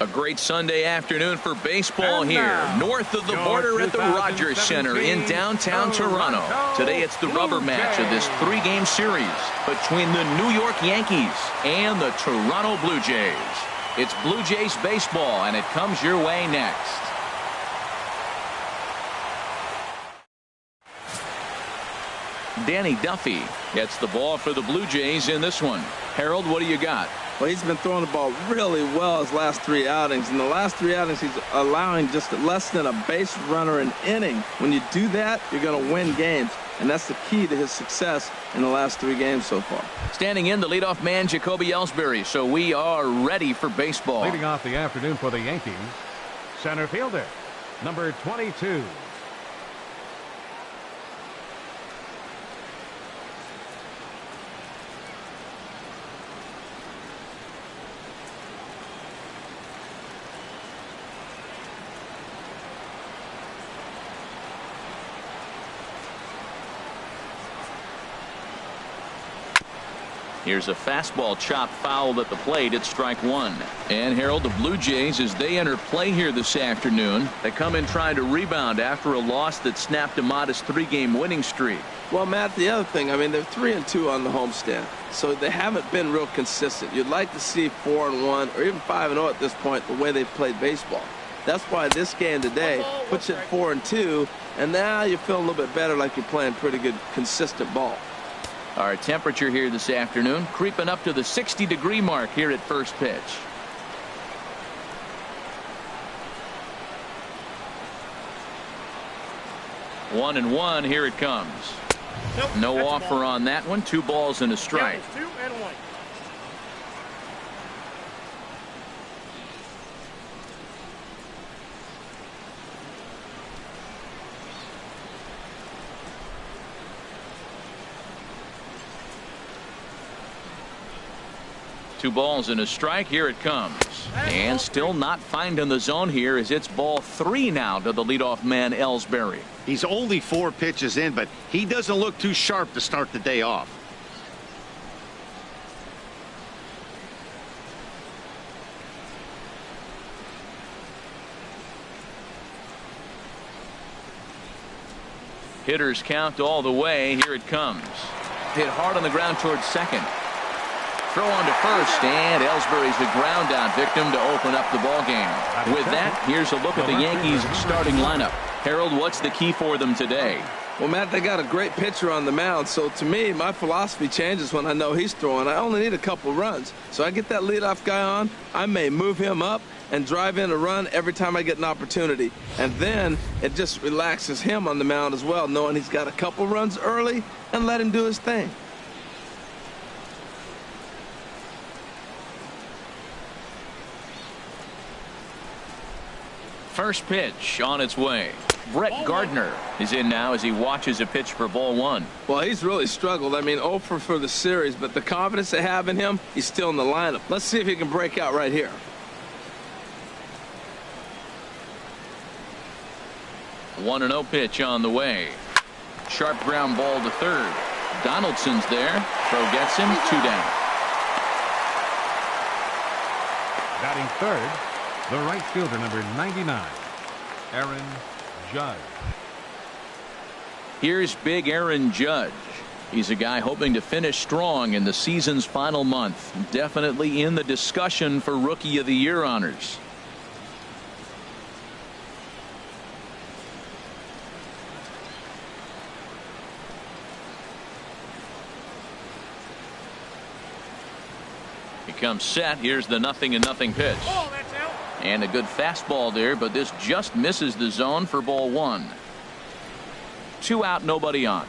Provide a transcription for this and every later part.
A great Sunday afternoon for baseball here, north of the border at the Rogers Center in downtown Toronto. Today it's the rubber match of this three-game series between the New York Yankees and the Toronto Blue Jays. It's Blue Jays baseball, and it comes your way next. Danny Duffy gets the ball for the Blue Jays in this one. Harold, what do you got? Well, he's been throwing the ball really well his last three outings. In the last three outings, he's allowing just less than a base runner an inning. When you do that, you're going to win games, and that's the key to his success in the last three games so far. Standing in, the leadoff man, Jacoby Ellsbury. So we are ready for baseball. Leading off the afternoon for the Yankees, center fielder, number 22. Here's a fastball chopped foul at the plate. It's strike one. And Harold, the Blue Jays, as they enter play here this afternoon, they come in trying to rebound after a loss that snapped a modest three-game winning streak. Well, Matt, the other thing, I mean, they're 3-2 on the homestand, so they haven't been real consistent. You'd like to see 4-1 or even 5-0 at this point, the way they've played baseball. That's why this game today puts you at 4-2, and now you feel a little bit better, like you're playing pretty good, consistent ball. Our temperature here this afternoon creeping up to the 60-degree mark here at first pitch. One and one, here it comes. Nope, no offer on that one. 2 balls and a strike. 2-1. Two balls and a strike. Here it comes. And still not finding the zone here as it's ball 3 now to the leadoff man, Ellsbury. He's only 4 pitches in, but he doesn't look too sharp to start the day off. Hitters count all the way. Here it comes. Hit hard on the ground towards second. Throw on to first, and Ellsbury's the ground out victim to open up the ball game. With that, here's a look at the Yankees starting lineup. Harold, what's the key for them today? Well, Matt, they got a great pitcher on the mound, so to me, my philosophy changes when I know he's throwing. I only need a couple runs. So I get that leadoff guy on, I may move him up and drive in a run every time I get an opportunity. And then it just relaxes him on the mound as well, knowing he's got a couple runs early and let him do his thing. First pitch on its way. Brett Gardner is in now as he watches a pitch for ball 1. Well, he's really struggled. I mean, 0 for the series, but the confidence they have in him, he's still in the lineup. Let's see if he can break out right here. One and 0 pitch on the way. Sharp ground ball to third. Donaldson's there. Throw gets him. 2 down. Batting third, the right fielder, number 99, Aaron Judge. Here's big Aaron Judge. He's a guy hoping to finish strong in the season's final month. Definitely in the discussion for Rookie of the Year honors. He comes set. Here's the 0-0 pitch. Oh, that's out. And a good fastball there, but this just misses the zone for ball 1. 2 out, nobody on.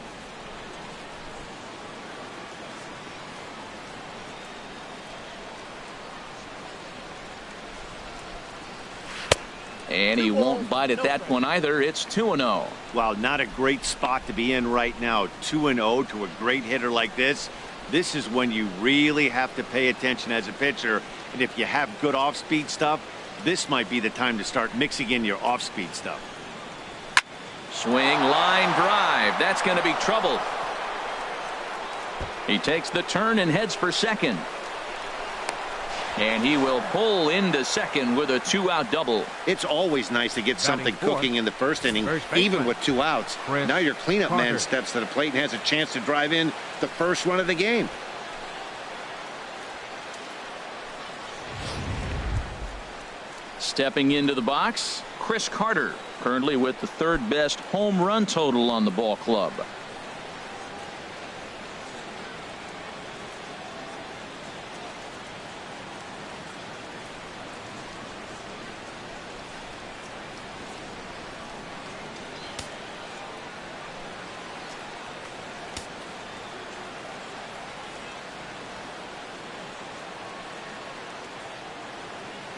And he won't bite at that one either. It's 2-0. Wow, not a great spot to be in right now. 2-0 to a great hitter like this. This is when you really have to pay attention as a pitcher. And if you have good off-speed stuff, this might be the time to start mixing in your off-speed stuff. Swing, line drive. That's going to be trouble. He takes the turn and heads for second. And he will pull into second with a 2-out double. It's always nice to get something cooking in the first inning, even with 2 outs. Now your cleanup man steps to the plate and has a chance to drive in the first run of the game. Stepping into the box, Chris Carter, currently with the 3rd best home run total on the ball club.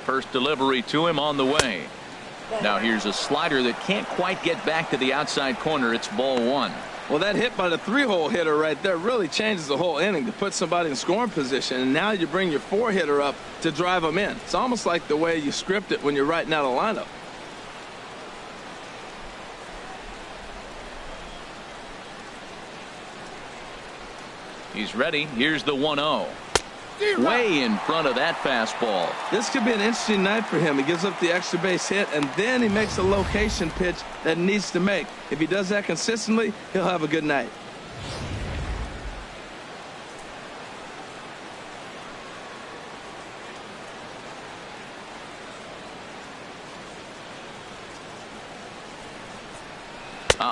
First delivery to him on the way. Now here's a slider that can't quite get back to the outside corner. It's ball 1. Well, that hit by the 3-hole hitter right there really changes the whole inning to put somebody in scoring position. And now you bring your 4-hitter up to drive them in. It's almost like the way you script it when you're writing out a lineup. He's ready. Here's the 1-0. Way in front of that fastball. This could be an interesting night for him. He gives up the extra base hit, and then he makes a location pitch that he needs to make. If he does that consistently, he'll have a good night.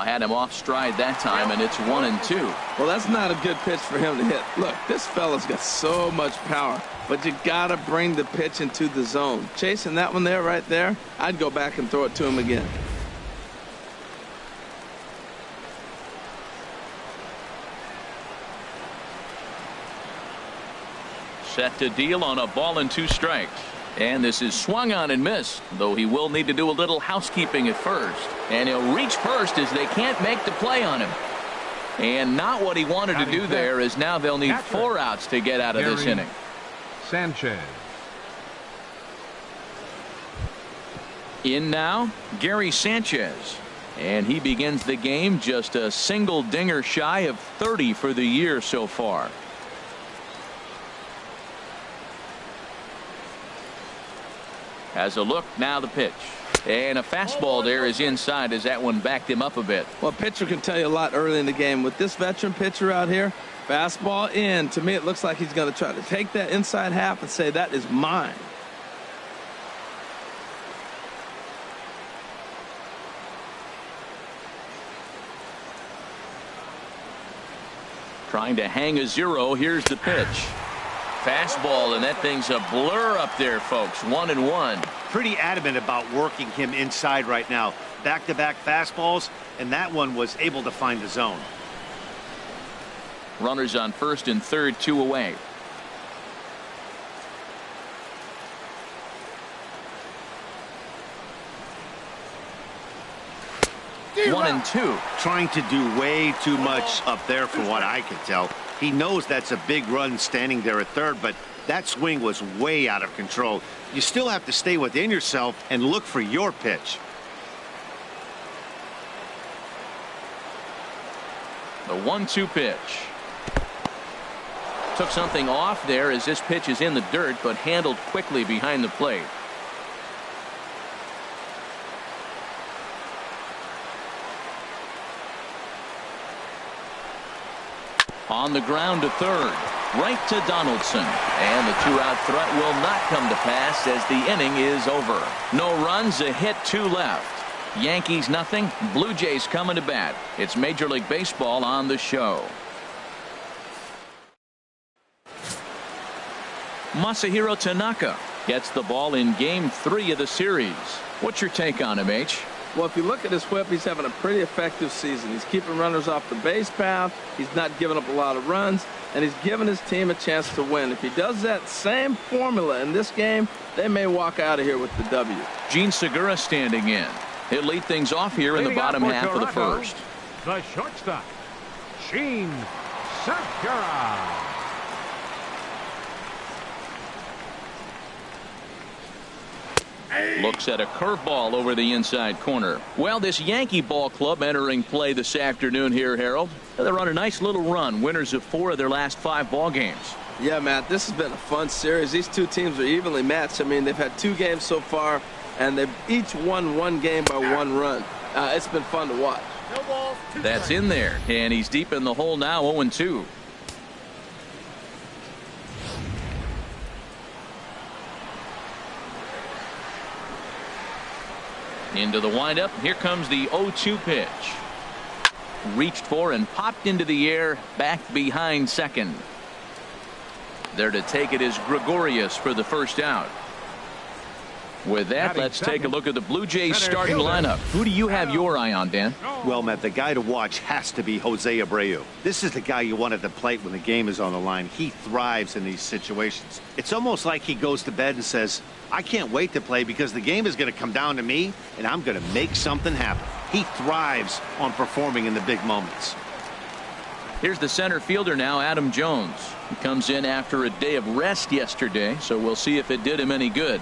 Had him off stride that time, and it's 1-2. Well, that's not a good pitch for him to hit. Look, this fella's got so much power, but you got to bring the pitch into the zone. Chasing that one there, right there, I'd go back and throw it to him again. Set to deal on a ball and 2 strikes. And this is swung on and missed, though he will need to do a little housekeeping at first. And he'll reach first as they can't make the play on him. And not what he wanted to do there, as now they'll need 4 outs to get out of this inning. Sanchez. In now, Gary Sanchez. And he begins the game just a single dinger shy of 30 for the year so far. Has a look, now the pitch. And a fastball there is inside as that one backed him up a bit. Well, a pitcher can tell you a lot early in the game. With this veteran pitcher out here, fastball in. To me, it looks like he's going to try to take that inside half and say, that is mine. Trying to hang a 0. Here's the pitch. Fastball, and that thing's a blur up there, folks. 1-1. Pretty adamant about working him inside right now. Back-to-back fastballs, and that one was able to find the zone. Runners on first and third, 2 away. One and 2. Trying to do way too much up there for what I can tell. He knows that's a big run standing there at third, but that swing was way out of control. You still have to stay within yourself and look for your pitch. The 1-2 pitch. Took something off there as this pitch is in the dirt, but handled quickly behind the plate. On the ground to third, right to Donaldson, and the 2-out threat will not come to pass as the inning is over. No runs, a hit, 2 left. Yankees nothing, Blue Jays coming to bat. It's Major League Baseball on the show. Masahiro Tanaka gets the ball in game 3 of the series. What's your take on him, H? Well, if you look at his whip, he's having a pretty effective season. He's keeping runners off the base path. He's not giving up a lot of runs, and he's giving his team a chance to win. If he does that same formula in this game, they may walk out of here with the W. Gene Segura standing in. He'll lead things off here in the bottom half of the first. The shortstop, Gene Segura. Looks at a curveball over the inside corner. Well, this Yankee ball club entering play this afternoon here, Harold. They're on a nice little run. Winners of 4 of their last 5 ball games. Yeah, Matt, this has been a fun series. These two teams are evenly matched. I mean, they've had 2 games so far, and they've each won 1 game by 1 run. It's been fun to watch. That's in there, and he's deep in the hole now, 0-2. Into the windup. Here comes the 0-2 pitch. Reached for and popped into the air, back behind second. There to take it is Gregorius for the first out. With that, let's take a look at the Blue Jays starting lineup. Who do you have your eye on, Dan? Well, Matt, the guy to watch has to be Jose Abreu. This is the guy you want at the plate when the game is on the line. He thrives in these situations. It's almost like he goes to bed and says, I can't wait to play because the game is going to come down to me and I'm going to make something happen. He thrives on performing in the big moments. Here's the center fielder now, Adam Jones. He comes in after a day of rest yesterday, so we'll see if it did him any good.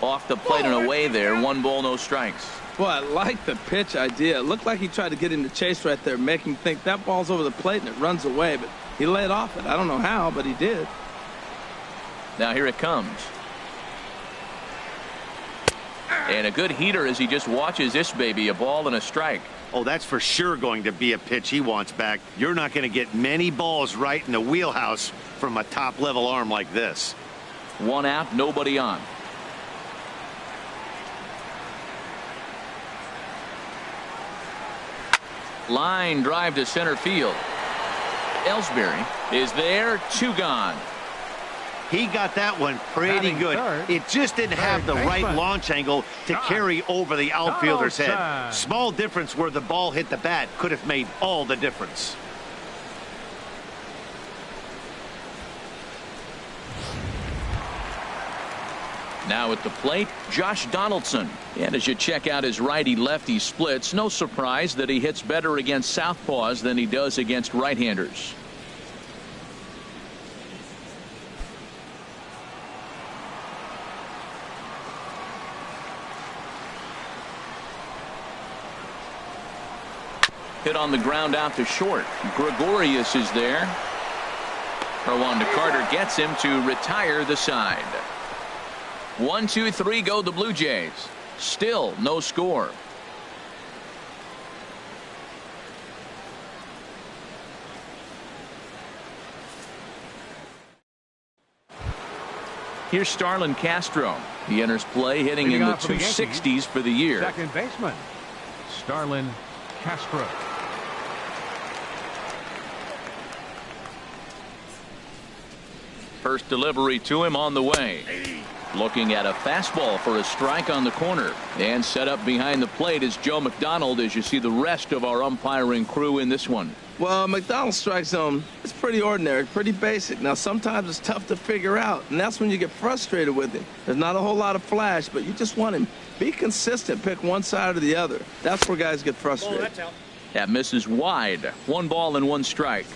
Off the plate and away there. 1 ball, no strikes. Well, I like the pitch idea. It looked like he tried to get him to chase right there, make him think that ball's over the plate and it runs away, but he laid off it. I don't know how, but he did. Now here it comes. And a good heater as he just watches this baby. A ball and a strike. Oh, that's for sure going to be a pitch he wants back. You're not going to get many balls right in the wheelhouse from a top-level arm like this. 1 out, nobody on. Line drive to center field. Ellsbury is there. 2 gone. He got that one pretty good. It just didn't have the right launch angle to carry over the outfielder's head. Small difference where the ball hit the bat could have made all the difference. Now at the plate, Josh Donaldson. And as you check out his righty-lefty splits, no surprise that he hits better against southpaws than he does against right-handers. Hit on the ground out to short. Gregorius is there. Throw on to Carter gets him to retire the side. 1, 2, 3 go the Blue Jays. Still no score. Here's Starlin Castro. He enters play hitting in the 260s for the year. Second baseman, Starlin Castro. First delivery to him on the way. Looking at a fastball for a strike on the corner. And set up behind the plate is Joe McDonald as you see the rest of our umpiring crew in this one. Well, McDonald's strike zone, it's pretty ordinary, pretty basic. Now, sometimes it's tough to figure out, and that's when you get frustrated with him. There's not a whole lot of flash, but you just want him. Be consistent, pick one side or the other. That's where guys get frustrated. That misses wide. 1 ball and 1 strike.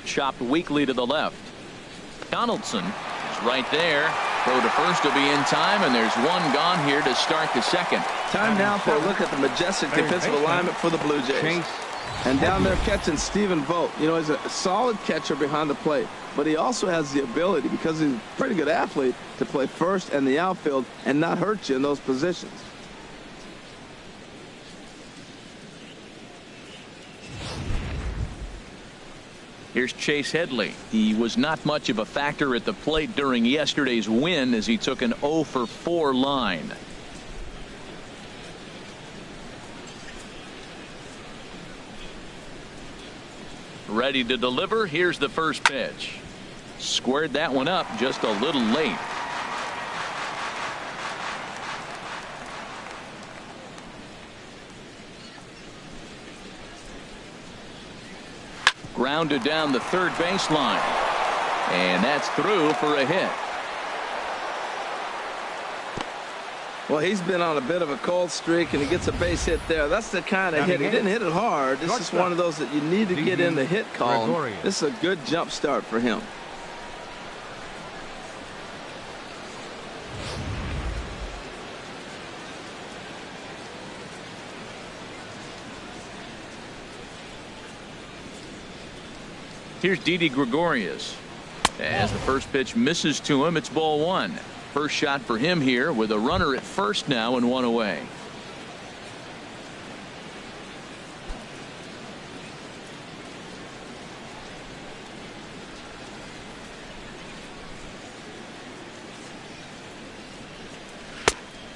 Chopped weakly to the left. Donaldson is right there. Throw to first will be in time, and there's 1 gone here to start the second. Time now for a look at the majestic defensive alignment for the Blue Jays. And down there catching Stephen Vogt. You know, he's a solid catcher behind the plate, but he also has the ability, because he's a pretty good athlete, to play first and the outfield and not hurt you in those positions. Here's Chase Headley. He was not much of a factor at the plate during yesterday's win as he took an 0 for 4 line. Ready to deliver. Here's the first pitch. Squared that one up just a little late. Grounded down the third baseline. And that's through for a hit. Well, he's been on a bit of a cold streak, and he gets a base hit there. That's the kind of hit. He didn't hit it hard. This is one of those that you need to get in the hit column. This is a good jump start for him. Here's Didi Gregorius. As the first pitch misses to him, it's ball one. First shot for him here with a runner at first now and one away.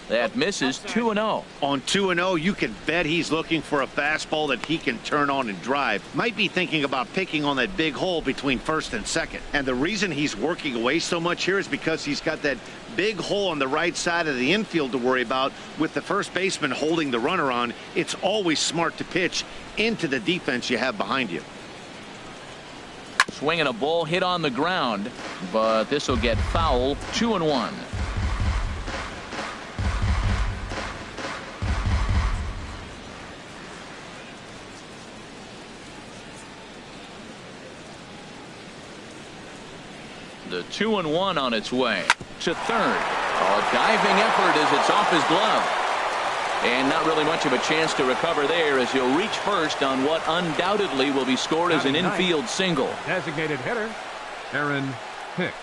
That misses. 2-0. On 2-0, you can bet he's looking for a fastball that he can turn on and drive. Might be thinking about picking on that big hole between first and second. And the reason he's working away so much here is because he's got that big hole on the right side of the infield to worry about. With the first baseman holding the runner on, it's always smart to pitch into the defense you have behind you. Swinging a ball hit on the ground, but this will get foul. 2-1. The 2-1 on its way to third. A diving effort as it's off his glove. And not really much of a chance to recover there as he'll reach first on what undoubtedly will be scored as an infield single. Designated hitter, Aaron Hicks.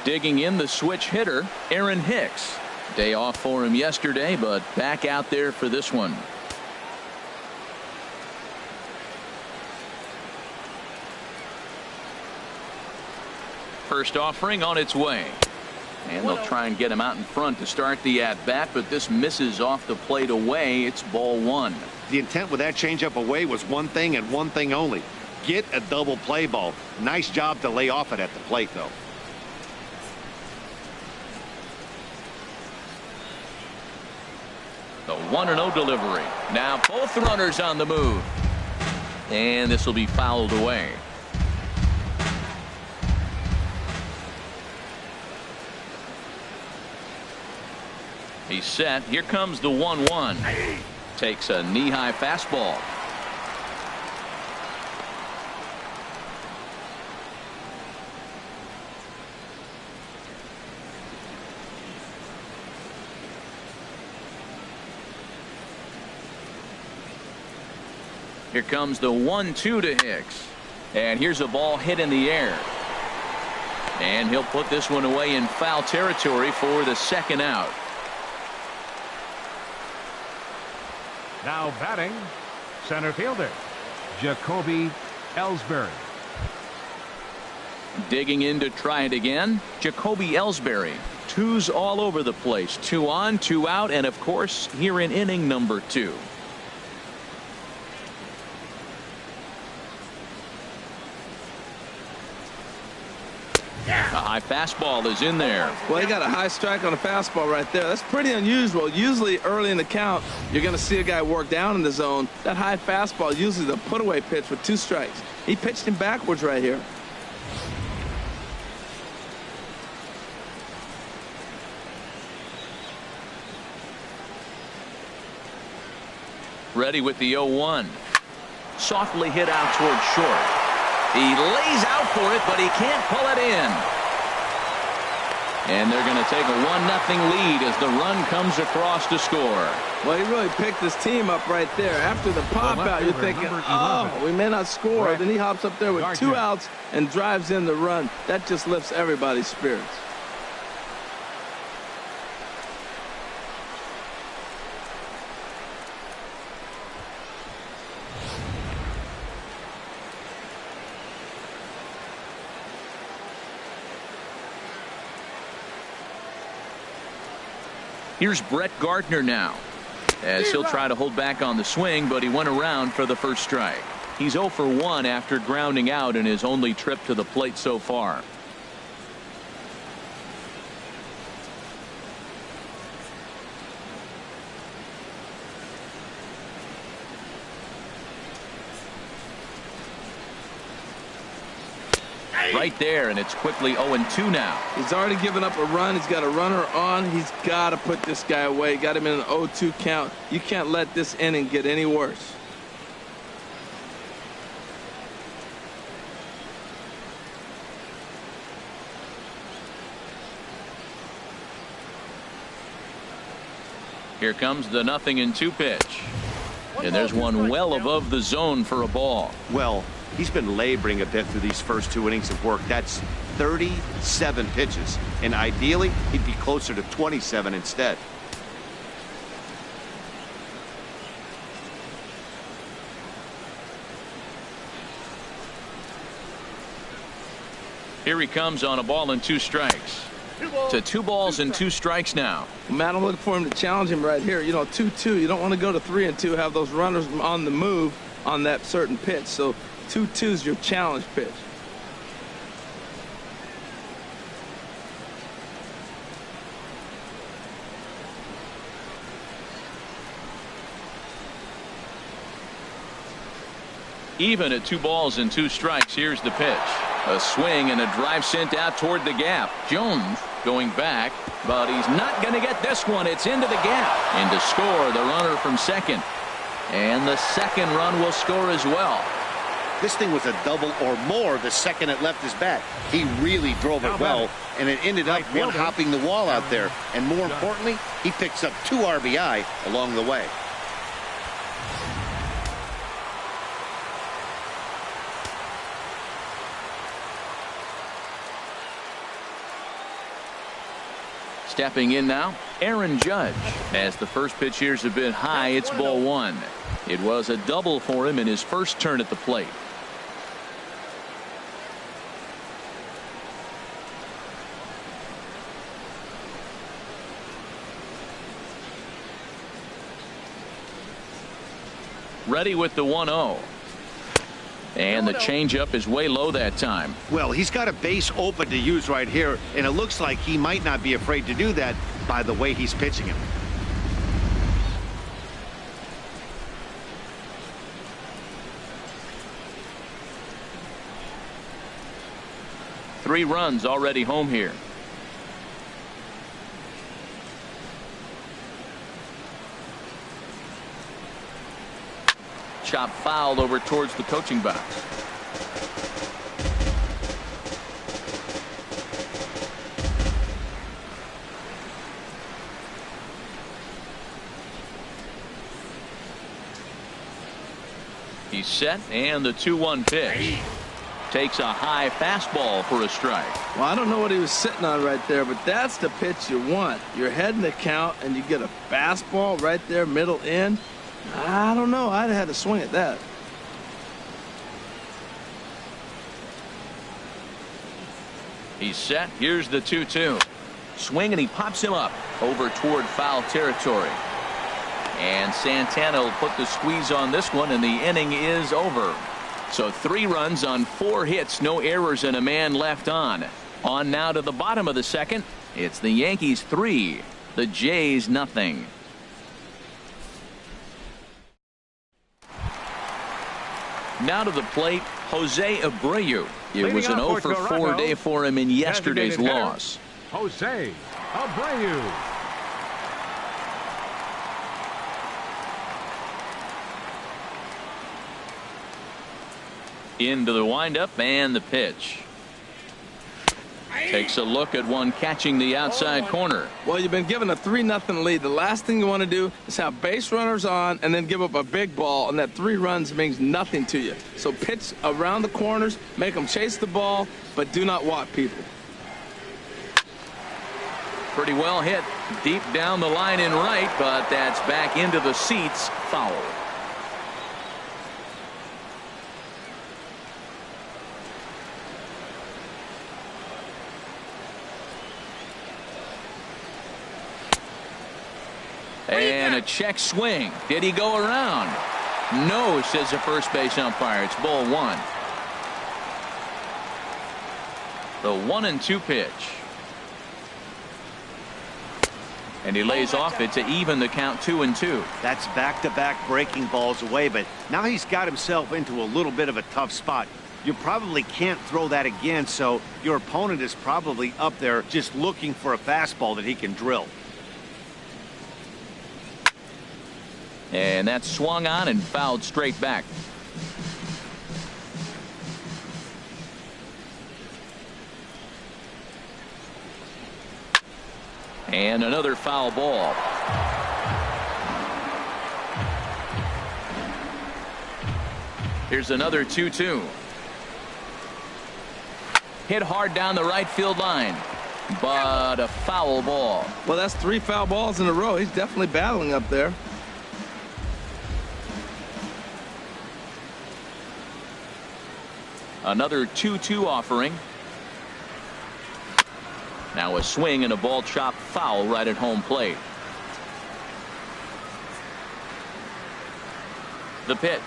Digging in the switch hitter, Aaron Hicks. Day off for him yesterday, but back out there for this one. First offering on its way. And they'll try and get him out in front to start the at-bat, but this misses off the plate away. It's ball one. The intent with that changeup away was one thing and one thing only. Get a double play ball. Nice job to lay off it at the plate, though. The 1-0 delivery. Now both runners on the move. And this will be fouled away. He's set. Here comes the 1-1. Takes a knee-high fastball. Here comes the 1-2 to Hicks. And here's a ball hit in the air. And he'll put this one away in foul territory for the second out. Now batting, center fielder, Jacoby Ellsbury. Digging in to try it again, Jacoby Ellsbury. Twos all over the place. 2 on, 2 out, and of course, here in inning number 2. A high fastball is in there. Well, he got a high strike on a fastball right there. That's pretty unusual. Usually early in the count, you're going to see a guy work down in the zone. That high fastball usually the put-away pitch with 2 strikes. He pitched him backwards right here. Ready with the 0-1. Softly hit out towards short. He lays out for it, but he can't pull it in. And they're going to take a 1-0 lead as the run comes across to score. Well, he really picked his team up right there. After the pop out, you're thinking, oh, we may not score. Then he hops up there with 2 outs and drives in the run. That just lifts everybody's spirits. Here's Brett Gardner now, as he'll try to hold back on the swing, but he went around for the first strike. He's 0 for 1 after grounding out in his only trip to the plate so far. Right there, and it's quickly 0-2 now. He's already given up a run. He's got a runner on. He's got to put this guy away. Got him in an 0-2 count. You can't let this inning get any worse. Here comes the 0-2 pitch. And there's one well above the zone for a ball. Well, he's been laboring a bit through these first 2 innings of work. That's 37 pitches. And ideally, he'd be closer to 27 instead. Here he comes on a ball and 2 strikes. To 2 balls and 2 strikes now. Man, I'm looking for him to challenge him right here. You know, 2-2. You don't want to go to 3-2, have those runners on the move on that certain pitch. So 2-2 is your challenge pitch. Even at 2 balls and 2 strikes, here's the pitch. A swing and a drive sent out toward the gap. Jones going back, but he's not going to get this one. It's into the gap. And to score, the runner from second. And the second run will score as well. This thing was a double or more the second it left his bat. He really drove it well, and it ended up one-hopping the wall out there. And more importantly, he picks up 2 RBI along the way. Stepping in now, Aaron Judge. As the first pitch here's a bit high, it's ball 1. It was a double for him in his first turn at the plate. Ready with the 1-0. And the changeup is way low that time. Well, he's got a base open to use right here, and it looks like he might not be afraid to do that by the way he's pitching him. Three runs already home here. Chop fouled over towards the coaching box. He's set, and the 2-1 pitch. Takes a high fastball for a strike. Well, I don't know what he was sitting on right there, but that's the pitch you want. You're heading the count, and you get a fastball right there, middle in. I don't know. I'd have had to swing at that. He's set. Here's the 2-2. Swing, and he pops him up over toward foul territory. And Santana will put the squeeze on this one, and the inning is over. So 3 runs on 4 hits, no errors, and a man left on. On now to the bottom of the second. It's the Yankees 3, the Jays nothing. Now to the plate, Jose Abreu. It was an 0 for 4 day for him in yesterday's loss. Jose Abreu. Into the windup and the pitch. Takes a look at one catching the outside corner. Well, you've been given a 3-0 lead. The last thing you want to do is have base runners on and then give up a big ball, and that 3 runs means nothing to you. So pitch around the corners, make them chase the ball, but do not walk people. Pretty well hit deep down the line in right, but that's back into the seats. Foul. And a check swing. Did he go around? No, says the first base umpire. It's ball 1. The 1-2 pitch. And he lays off it to even the count 2-2. That's back-to-back breaking balls away, but now he's got himself into a little bit of a tough spot. You probably can't throw that again, so your opponent is probably up there just looking for a fastball that he can drill. And that's swung on and fouled straight back. And another foul ball. Here's another 2-2. Hit hard down the right field line, but a foul ball. Well, that's 3 foul balls in a row. He's definitely battling up there. Another 2-2 offering. Now a swing and a ball chopped foul right at home plate. The pitch.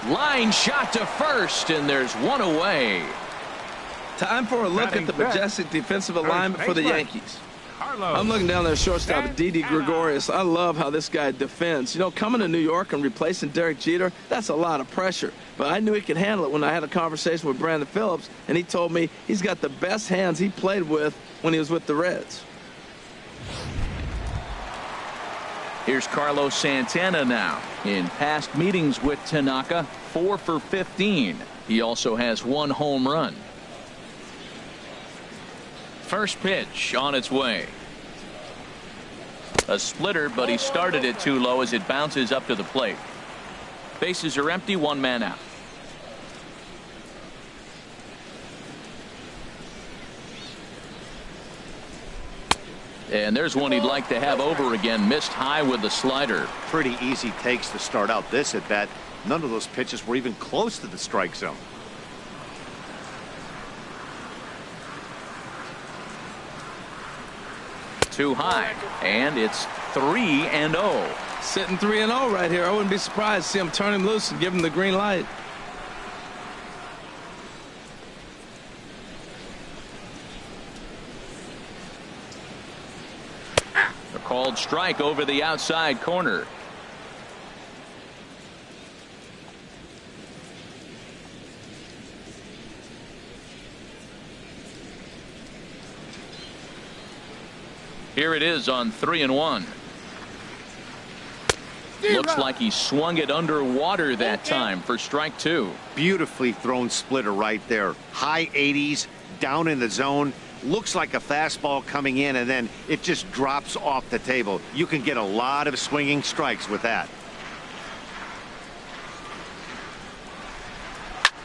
Line shot to first, and there's one away. Time for a look at the majestic defensive alignment for the Yankees. I'm looking down there, shortstop Didi Gregorius. I love how this guy defends. You know, coming to New York and replacing Derek Jeter, that's a lot of pressure. But I knew he could handle it when I had a conversation with Brandon Phillips, and he told me he's got the best hands he played with when he was with the Reds. Here's Carlos Santana now. In past meetings with Tanaka, 4 for 15. He also has 1 home run. First pitch on its way. A splitter, but he started it too low as it bounces up to the plate. Bases are empty, 1 man out. And there's one he'd like to have over again. Missed high with the slider. Pretty easy takes to start out this at bat. None of those pitches were even close to the strike zone. Too high, and it's 3-0. Sitting 3-0 right here. I wouldn't be surprised to see him turn him loose and give him the green light. A called strike over the outside corner. Here it is on 3-1. Looks like he swung it underwater that time for strike 2. Beautifully thrown splitter right there. High 80s, down in the zone. Looks like a fastball coming in, and then it just drops off the table. You can get a lot of swinging strikes with that.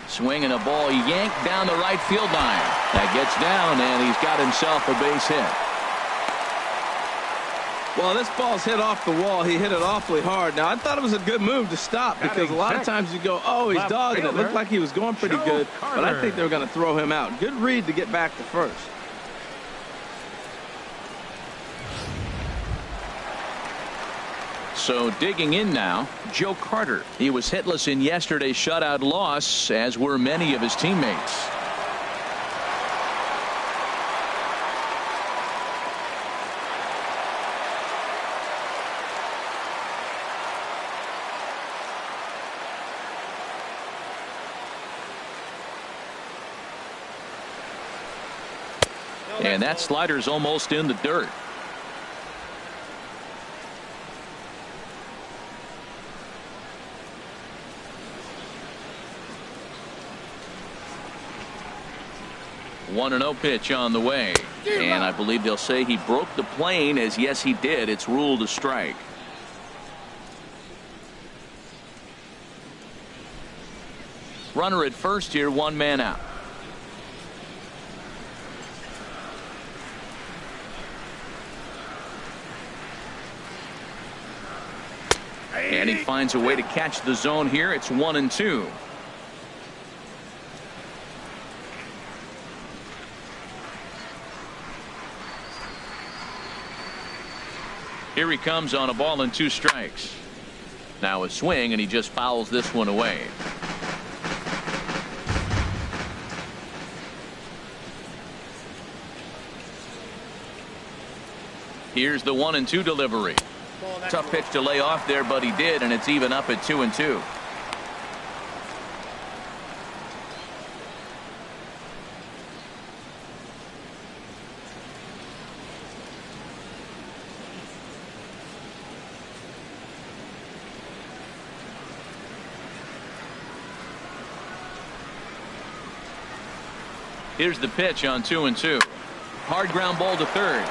Swinging a ball yanked down the right field line. That gets down, and he's got himself a base hit. Well, this ball's hit off the wall. He hit it awfully hard. Now, I thought it was a good move to stop because a lot of times you go, oh, he's dogging it. Looked like he was going pretty good, but I think they were going to throw him out. Good read to get back to first. So digging in now, Joe Carter. He was hitless in yesterday's shutout loss, as were many of his teammates. And that slider's almost in the dirt. One 1-0 pitch on the way. And I believe they'll say he broke the plane, as yes he did. It's ruled a strike. Runner at first here, 1 man out. And he finds a way to catch the zone here. It's 1-2. Here he comes on a ball and 2 strikes. Now a swing, and he just fouls this one away. Here's the 1-2 delivery. Tough pitch to lay off there, but he did, and it's even up at 2-2. Here's the pitch on 2-2. Hard ground ball to third.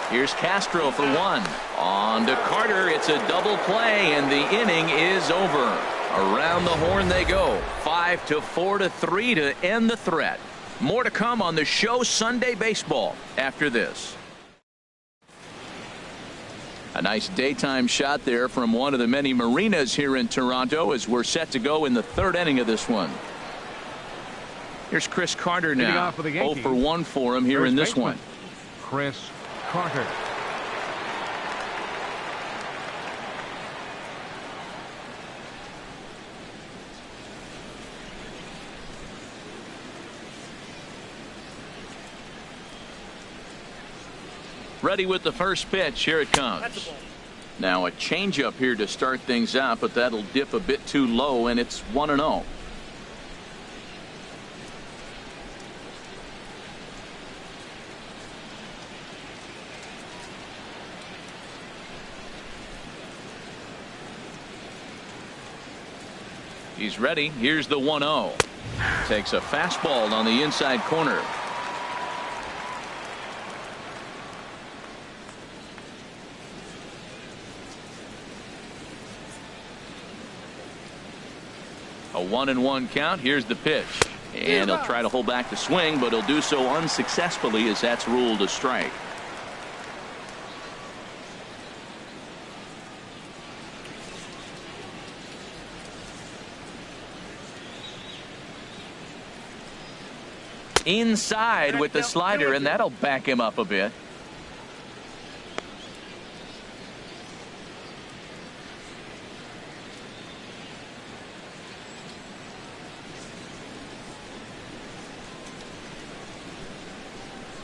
Here's Castro for one. On to Carter. It's a double play, and the inning is over. Around the horn they go. 5-4-3 to end the threat. More to come on the show Sunday Baseball after this. A nice daytime shot there from one of the many marinas here in Toronto as we're set to go in the third inning of this one. Here's Chris Carter now. 0 for 1 for him here in this one. Chris Carter. Ready with the first pitch. Here it comes. Now a changeup here to start things out, but that'll dip a bit too low, and it's 1-0. He's ready. Here's the 1-0. Takes a fastball on the inside corner. A 1-1 count. Here's the pitch. And he'll try to hold back the swing, but he'll do so unsuccessfully as that's ruled a strike. Inside with the slider, and that'll back him up a bit.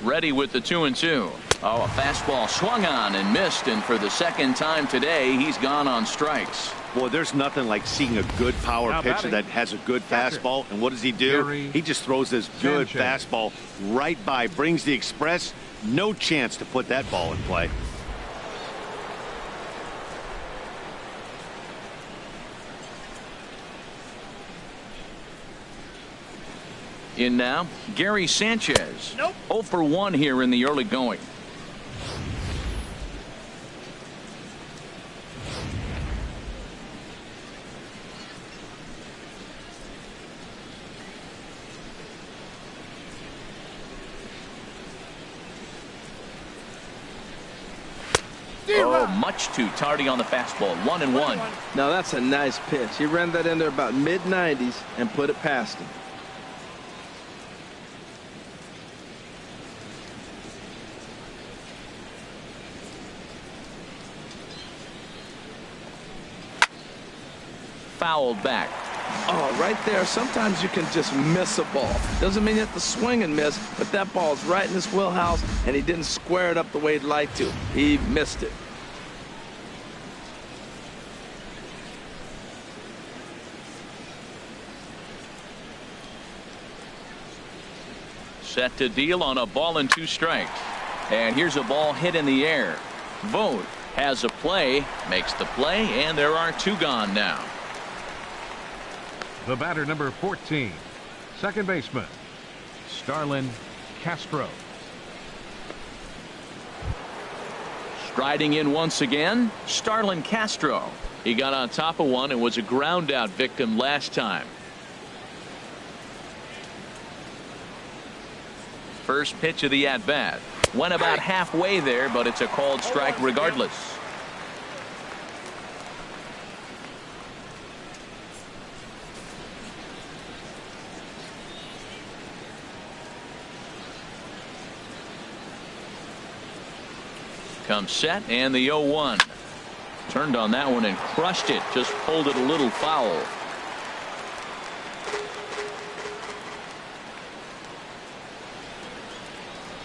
Ready with the 2-2. Oh, a fastball swung on and missed, and for the second time today he's gone on strikes. Boy, there's nothing like seeing a good power pitcher that has a good fastball. And what does he do? He just throws this good fastball right by, brings the express. No chance to put that ball in play. In now, Gary Sanchez. 0 for 1 here in the early going. Oh, much too tardy on the fastball. 1-1. Now that's a nice pitch. He ran that in there about mid-90s and put it past him. Fouled back. Oh, right there. Sometimes you can just miss a ball. Doesn't mean you have to swing and miss, but that ball's right in his wheelhouse, and he didn't square it up the way he'd like to. He missed it. Set to deal on a ball and 2 strikes. And here's a ball hit in the air. Vogt has a play, makes the play, and there are 2 gone now. The batter, number 14, second baseman, Starlin Castro. Striding in once again, Starlin Castro. He got on top of one and was a ground out victim last time. First pitch of the at bat. Went about halfway there, but it's a called strike regardless. Comes set, and the 0-1. Turned on that one and crushed it. Just pulled it a little foul.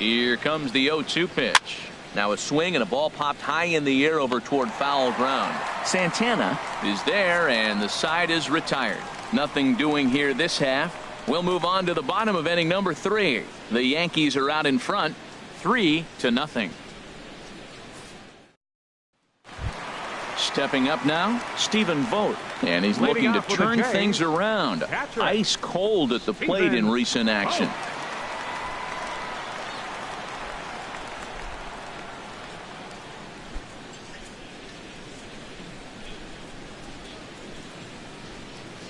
Here comes the 0-2 pitch. Now a swing and a ball popped high in the air over toward foul ground. Santana is there, and the side is retired. Nothing doing here this half. We'll move on to the bottom of inning number 3. The Yankees are out in front, 3-0. Stepping up now, Stephen Vogt, and he's looking to turn things around. Ice cold at the plate in recent action.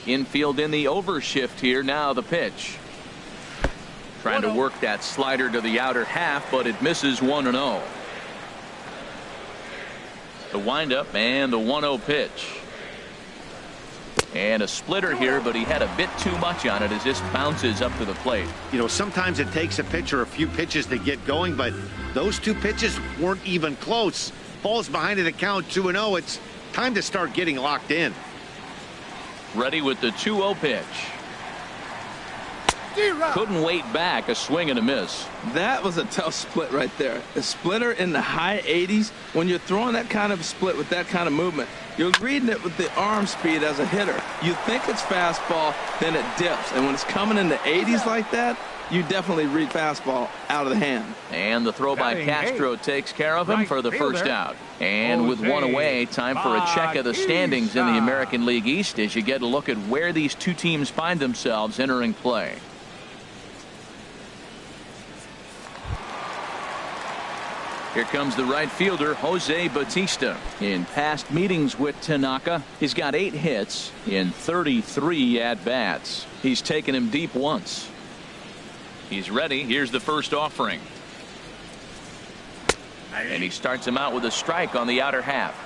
Infield in the overshift here. Now the pitch. Trying to work that slider to the outer half, but it misses 1-0. The windup and the 1-0 pitch. And a splitter here, but he had a bit too much on it as this bounces up to the plate. You know, sometimes it takes a pitcher a few pitches to get going, but those 2 pitches weren't even close. Falls behind in the count 2-0. It's time to start getting locked in. Ready with the 2-0 pitch. Couldn't wait back. A swing and a miss. That was a tough split right there. A splitter in the high 80s. When you're throwing that kind of split with that kind of movement, you're reading it with the arm speed as a hitter. You think it's fastball, then it dips. And when it's coming in the 80s like that, you definitely read fastball out of the hand. And the throw by Castro takes care of him for the first out. And with one away, time for a check of the standings in the American League East as you get a look at where these 2 teams find themselves entering play. Here comes the right fielder, Jose Bautista. In past meetings with Tanaka, he's got 8 hits in 33 at-bats. He's taken him deep once. He's ready. Here's the first offering. And he starts him out with a strike on the outer half.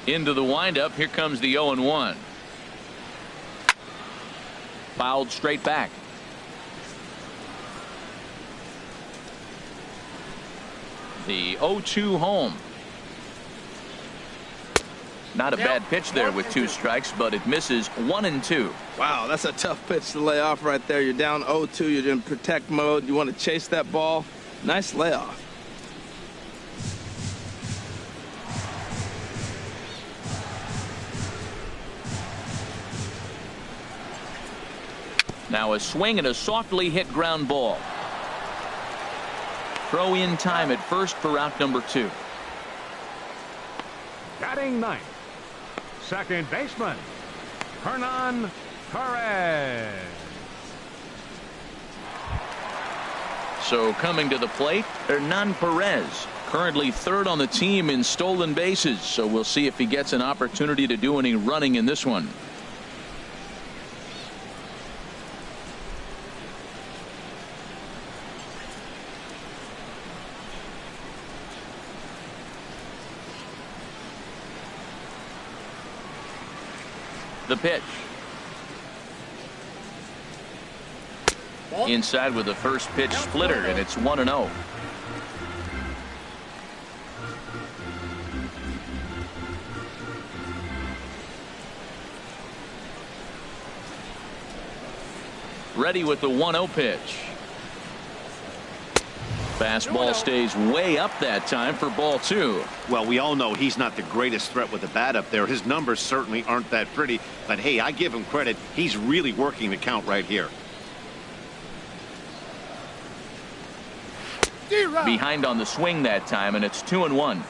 Into the windup. Here comes the 0-1. Fouled straight back. The 0-2 home. Not a bad pitch there with 2 strikes, but it misses 1-2. Wow, that's a tough pitch to lay off right there. You're down 0-2. You're in protect mode. You want to chase that ball. Nice layoff. Now a swing and a softly hit ground ball. Throw in time at first for out number 2. Batting 9th, second baseman, Hernan Perez. So coming to the plate, Hernan Perez, currently 3rd on the team in stolen bases. So we'll see if he gets an opportunity to do any running in this one. The pitch. Inside with the first pitch splitter, and it's 1-0. Ready with the 1-0 pitch. Fastball stays way up that time for ball 2. Well, we all know he's not the greatest threat with the bat up there. His numbers certainly aren't that pretty, but hey, I give him credit. He's really working the count right here. Behind on the swing that time, and it's 2-1.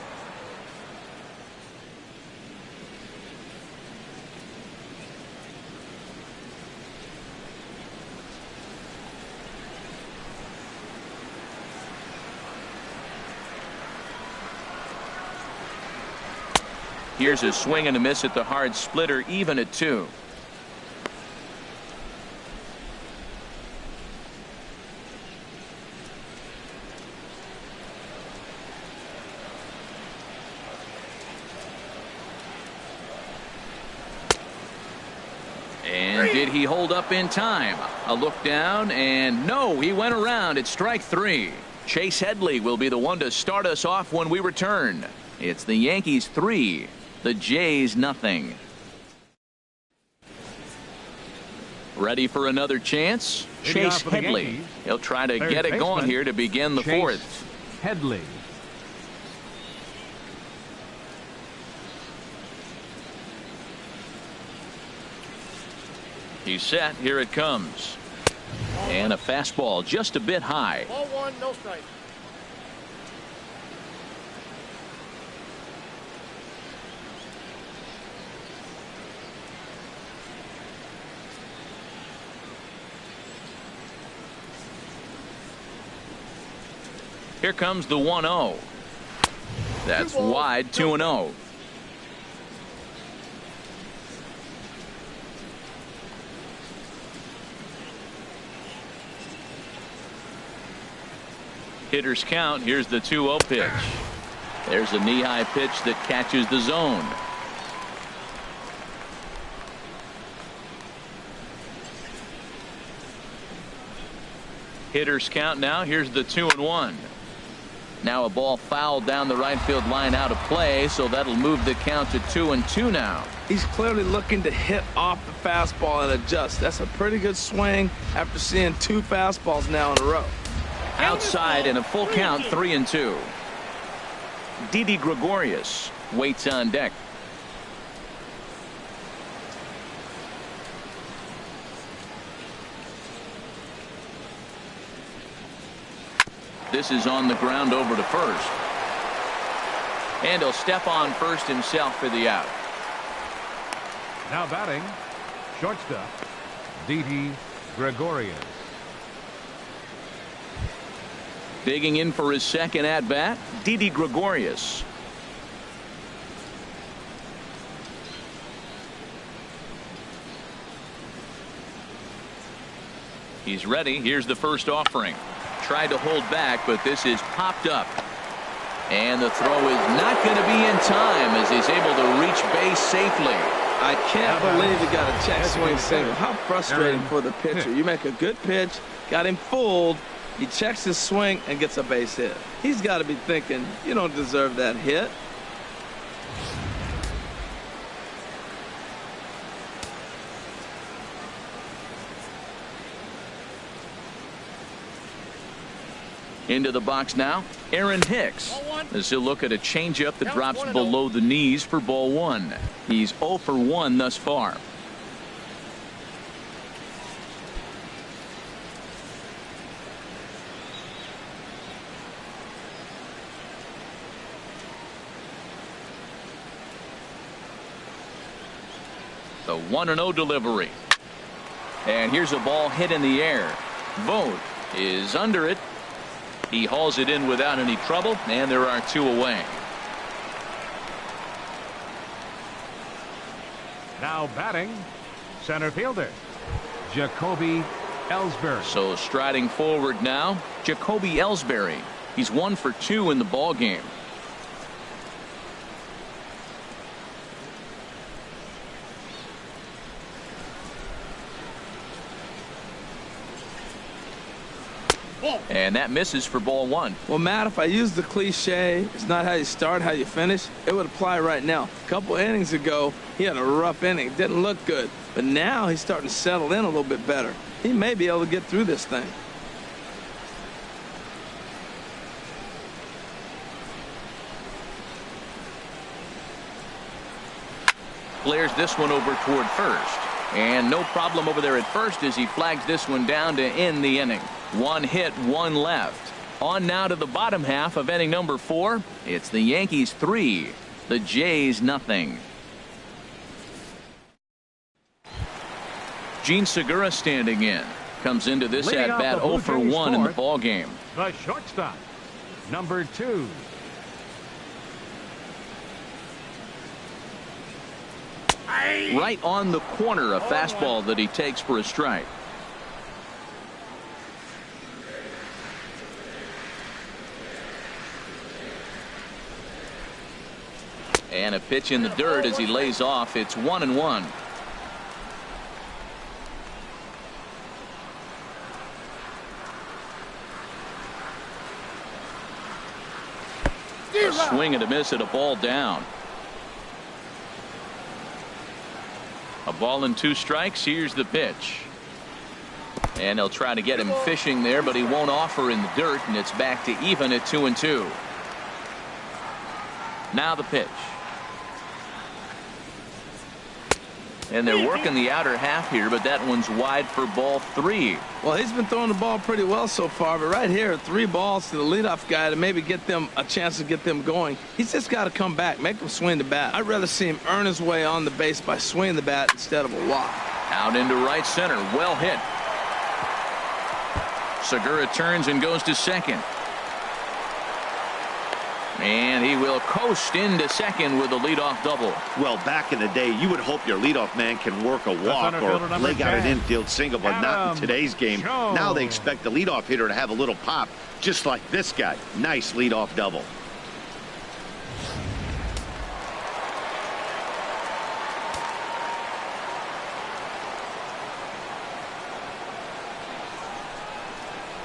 Here's a swing and a miss at the hard splitter, even at 2. And did he hold up in time? A look down, and no, he went around. It's strike 3. Chase Headley will be the one to start us off when we return. It's the Yankees 3, the Jays nothing. Ready for another chance? Chase Headley. He'll try to get it going here to begin the 4th. Headley. He's set. Here it comes. And a fastball just a bit high. Ball 1, no strike. Here comes the 1-0. That's wide, 2-0. Hitters count. Here's the 2-0 pitch. There's a knee-high pitch that catches the zone. Hitters count now. Here's the 2-1. Now a ball fouled down the right field line out of play, so that'll move the count to 2-2 now. He's clearly looking to hit off the fastball and adjust. That's a pretty good swing after seeing 2 fastballs now in a row. Outside and a full count, 3-2. Didi Gregorius waits on deck. This is on the ground over to first. And he'll step on first himself for the out. Now batting, shortstop, Didi Gregorius. Digging in for his second at-bat, Didi Gregorius. He's ready. Here's the first offering. Tried to hold back, but this is popped up. And the throw is not going to be in time as he's able to reach base safely. I can't believe he got a check swing single. How frustrating for the pitcher. You make a good pitch, got him fooled. He checks his swing and gets a base hit. He's got to be thinking, you don't deserve that hit. Into the box now, Aaron Hicks, as he'll look at a changeup that drops below the knees for ball 1. He's 0 for 1 thus far. The 1-0 delivery. And here's a ball hit in the air. Vogt is under it. He hauls it in without any trouble, and there are 2 away. Now batting, center fielder, Jacoby Ellsbury. So striding forward now, Jacoby Ellsbury. He's 1 for 2 in the ball game. And that misses for ball 1. Well, Matt, if I use the cliche, it's not how you start, how you finish, it would apply right now. A couple innings ago, he had a rough inning. Didn't look good. But now he's starting to settle in a little bit better. He may be able to get through this thing. Flares this one over toward first. And no problem over there at first as he flags this one down to end the inning. 1 hit, 1 left. On now to the bottom half of inning number 4. It's the Yankees 3, the Jays nothing. Gene Segura standing in. Comes into this at bat 0 for 1 in the ball game. The shortstop, number 2. Right on the corner, a fastball that he takes for a strike. And a pitch in the dirt as he lays off. It's 1-1. A swing and a miss at a ball down. A ball and 2 strikes. Here's the pitch. And they'll try to get him fishing there, but he won't offer in the dirt, and it's back to even at 2-2. Now the pitch. And they're working the outer half here, but that one's wide for ball 3. Well, he's been throwing the ball pretty well so far, but right here, 3 balls to the leadoff guy to maybe get them a chance to get them going. He's just got to come back, make them swing the bat. I'd rather see him earn his way on the base by swinging the bat instead of a walk. Out into right center, well hit. Segura turns and goes to second. And he will coast into second with a leadoff double. Well, back in the day, you would hope your leadoff man can work a walk or leg out an infield single, but not in today's game. Now they expect the leadoff hitter to have a little pop, just like this guy. Nice leadoff double.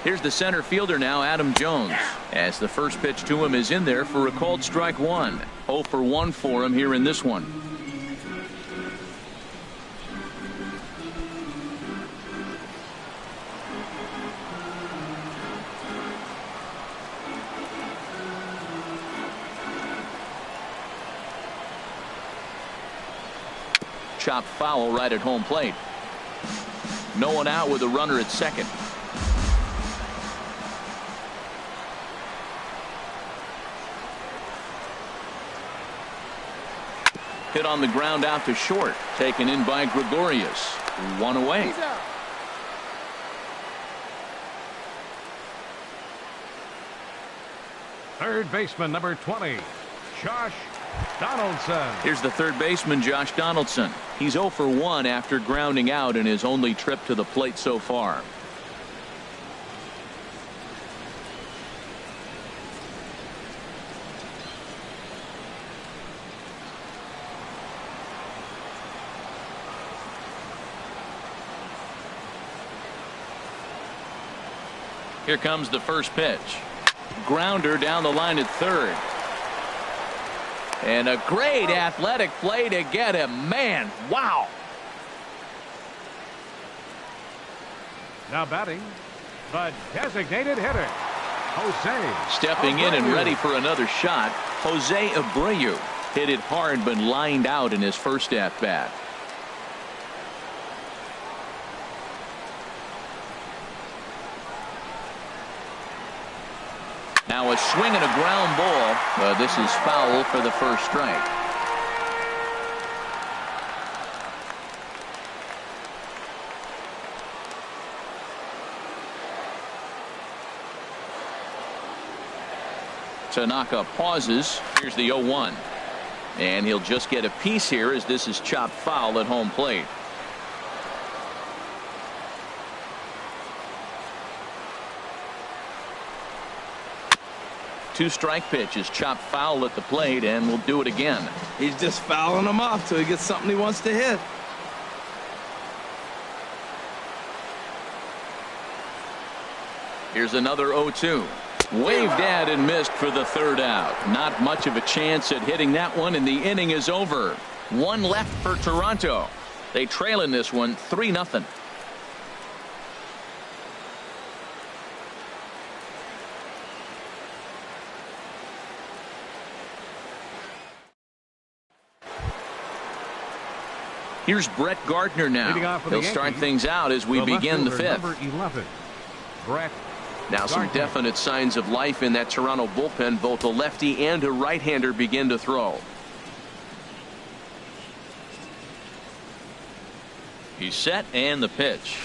Here's the center fielder now, Adam Jones, as the first pitch to him is in there for a called strike one. 0 for 1 for him here in this one. Chopped foul right at home plate. No one out with a runner at second. Hit on the ground out to short. Taken in by Gregorius. 1 away. Third baseman, number 20, Josh Donaldson. Here's the third baseman, Josh Donaldson. He's 0 for 1 after grounding out in his only trip to the plate so far. Here comes the first pitch. Grounder down the line at third. And a great athletic play to get him. Man, wow. Now batting, the designated hitter, Jose. Stepping in and ready for another shot, Jose Abreu. Hit it hard but lined out in his first at-bat. Now a swing and a ground ball. This is foul for the first strike. Tanaka pauses. Here's the 0-1. And he'll just get a piece here as this is chopped foul at home plate. Two-strike pitch is chopped foul at the plate, and will do it again. He's just fouling them off till he gets something he wants to hit. Here's another 0-2. Waved at and missed for the third out. Not much of a chance at hitting that one, and the inning is over. One left for Toronto. They trail in this one 3-0. Here's Brett Gardner now. He'll start things out as we begin the fifth. Number 11, Brett Now some definite signs of life in that Toronto bullpen. Both a lefty and a right-hander begin to throw. He's set, and the pitch.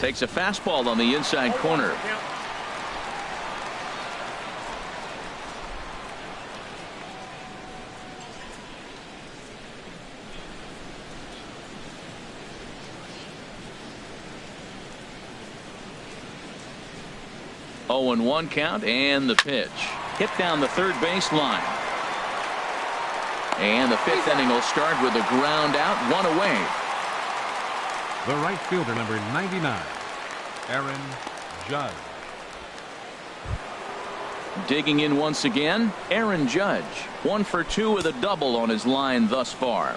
Takes a fastball on the inside corner. Oh, and 1 count, and the pitch. Hit down the third base line. And the fifth inning will start with a ground out, 1 away. The right fielder, number 99, Aaron Judge. Digging in once again, Aaron Judge. 1 for 2 with a double on his line thus far.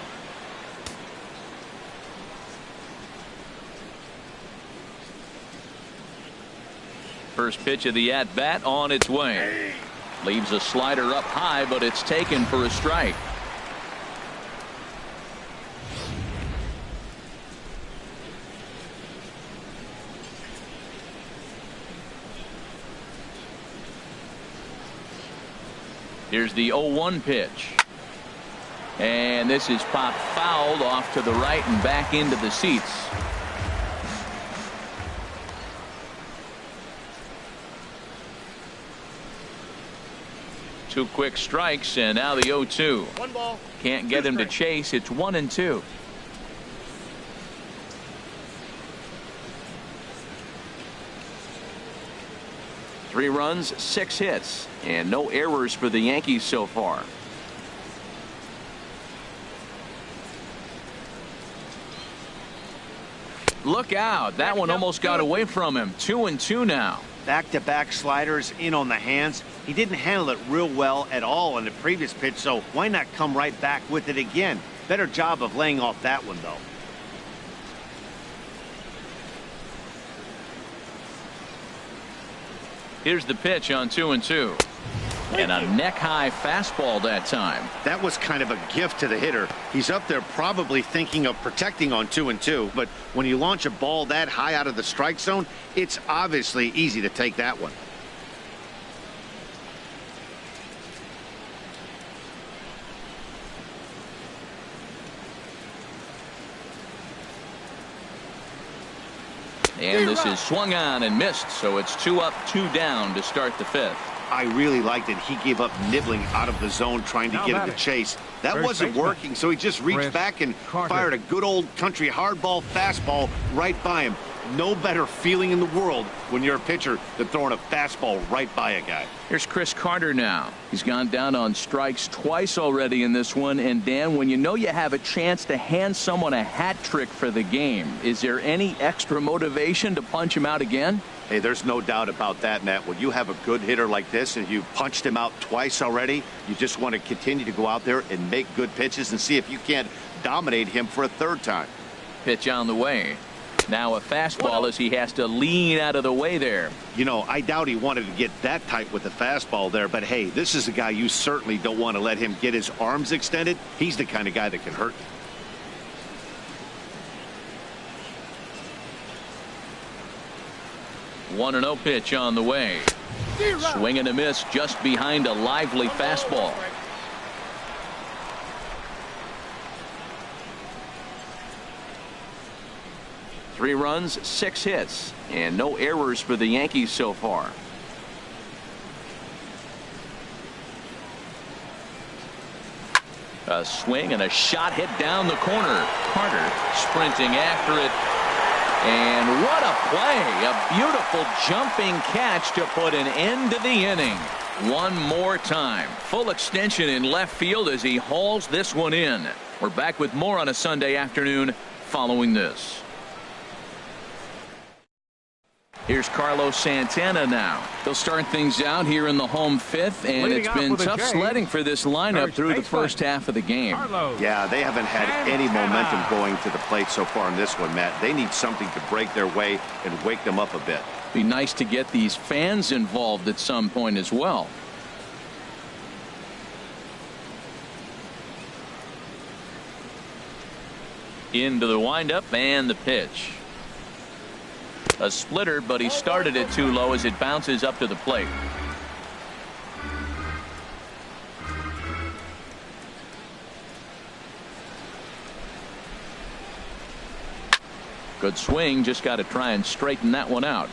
First pitch of the at-bat on its way. Leaves a slider up high, but it's taken for a strike. Here's the 0-1 pitch. And this is popped fouled off to the right and back into the seats. 2 quick strikes, and now the 0-2. 1 ball. Can't get him to chase. It's 1-2. Three runs, 6 hits, and no errors for the Yankees so far. Look out. That one almost got away from him. 2-2 now. Back-to-back sliders in on the hands. He didn't handle it real well at all in the previous pitch, so why not come right back with it again? Better job of laying off that one, though. Here's the pitch on 2-2. And a neck-high fastball that time. That was kind of a gift to the hitter. He's up there probably thinking of protecting on 2-2, but when you launch a ball that high out of the strike zone, it's obviously easy to take that one. And this is swung on and missed, so it's 2 up, 2 down to start the 5th. I really liked that he gave up nibbling out of the zone trying to get him to chase. That wasn't working, so he just reached back and fired a good old country hardball fastball right by him. No better feeling in the world when you're a pitcher than throwing a fastball right by a guy. Here's Chris Carter now. He's gone down on strikes twice already in this one. And Dan, when you know you have a chance to hand someone a hat trick for the game, is there any extra motivation to punch him out again? Hey, there's no doubt about that, Matt. When you have a good hitter like this and you punched him out twice already, you just want to continue to go out there and make good pitches and see if you can't dominate him for a 3rd time. Pitch on the way. Now a fastball as he has to lean out of the way there. You know, I doubt he wanted to get that tight with the fastball there, but hey, this is a guy you certainly don't want to let him get his arms extended. He's the kind of guy that can hurt you. 1-0 pitch on the way. Swing and a miss just behind a lively fastball. Three runs, 6 hits, and no errors for the Yankees so far. A swing and a shot hit down the corner. Carter sprinting after it. And what a play. A beautiful jumping catch to put an end to the inning. One more time. Full extension in left field as he hauls this one in. We're back with more on a Sunday afternoon following this. Here's Carlos Santana now. They'll start things out here in the home 5th, and it's been tough sledding for this lineup through the first half of the game. Yeah, they haven't had any momentum going to the plate so far in this one, Matt. They need something to break their way and wake them up a bit. Be nice to get these fans involved at some point as well. Into the windup and the pitch. A splitter, but he started it too low as it bounces up to the plate. Good swing, just got to try and straighten that one out.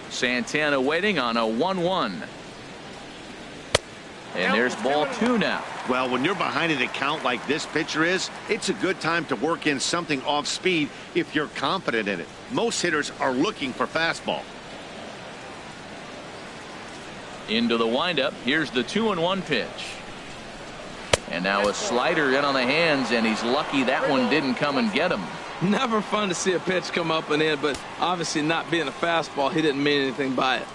Santana waiting on a 1-1. And there's ball 2 now. Well, when you're behind an account like this pitcher is, it's a good time to work in something off speed if you're confident in it. Most hitters are looking for fastball. Into the windup. Here's the 2-1 pitch. And now a slider in on the hands, and he's lucky that one didn't come and get him. Never fun to see a pitch come up and in, but obviously not being a fastball, he didn't mean anything by it.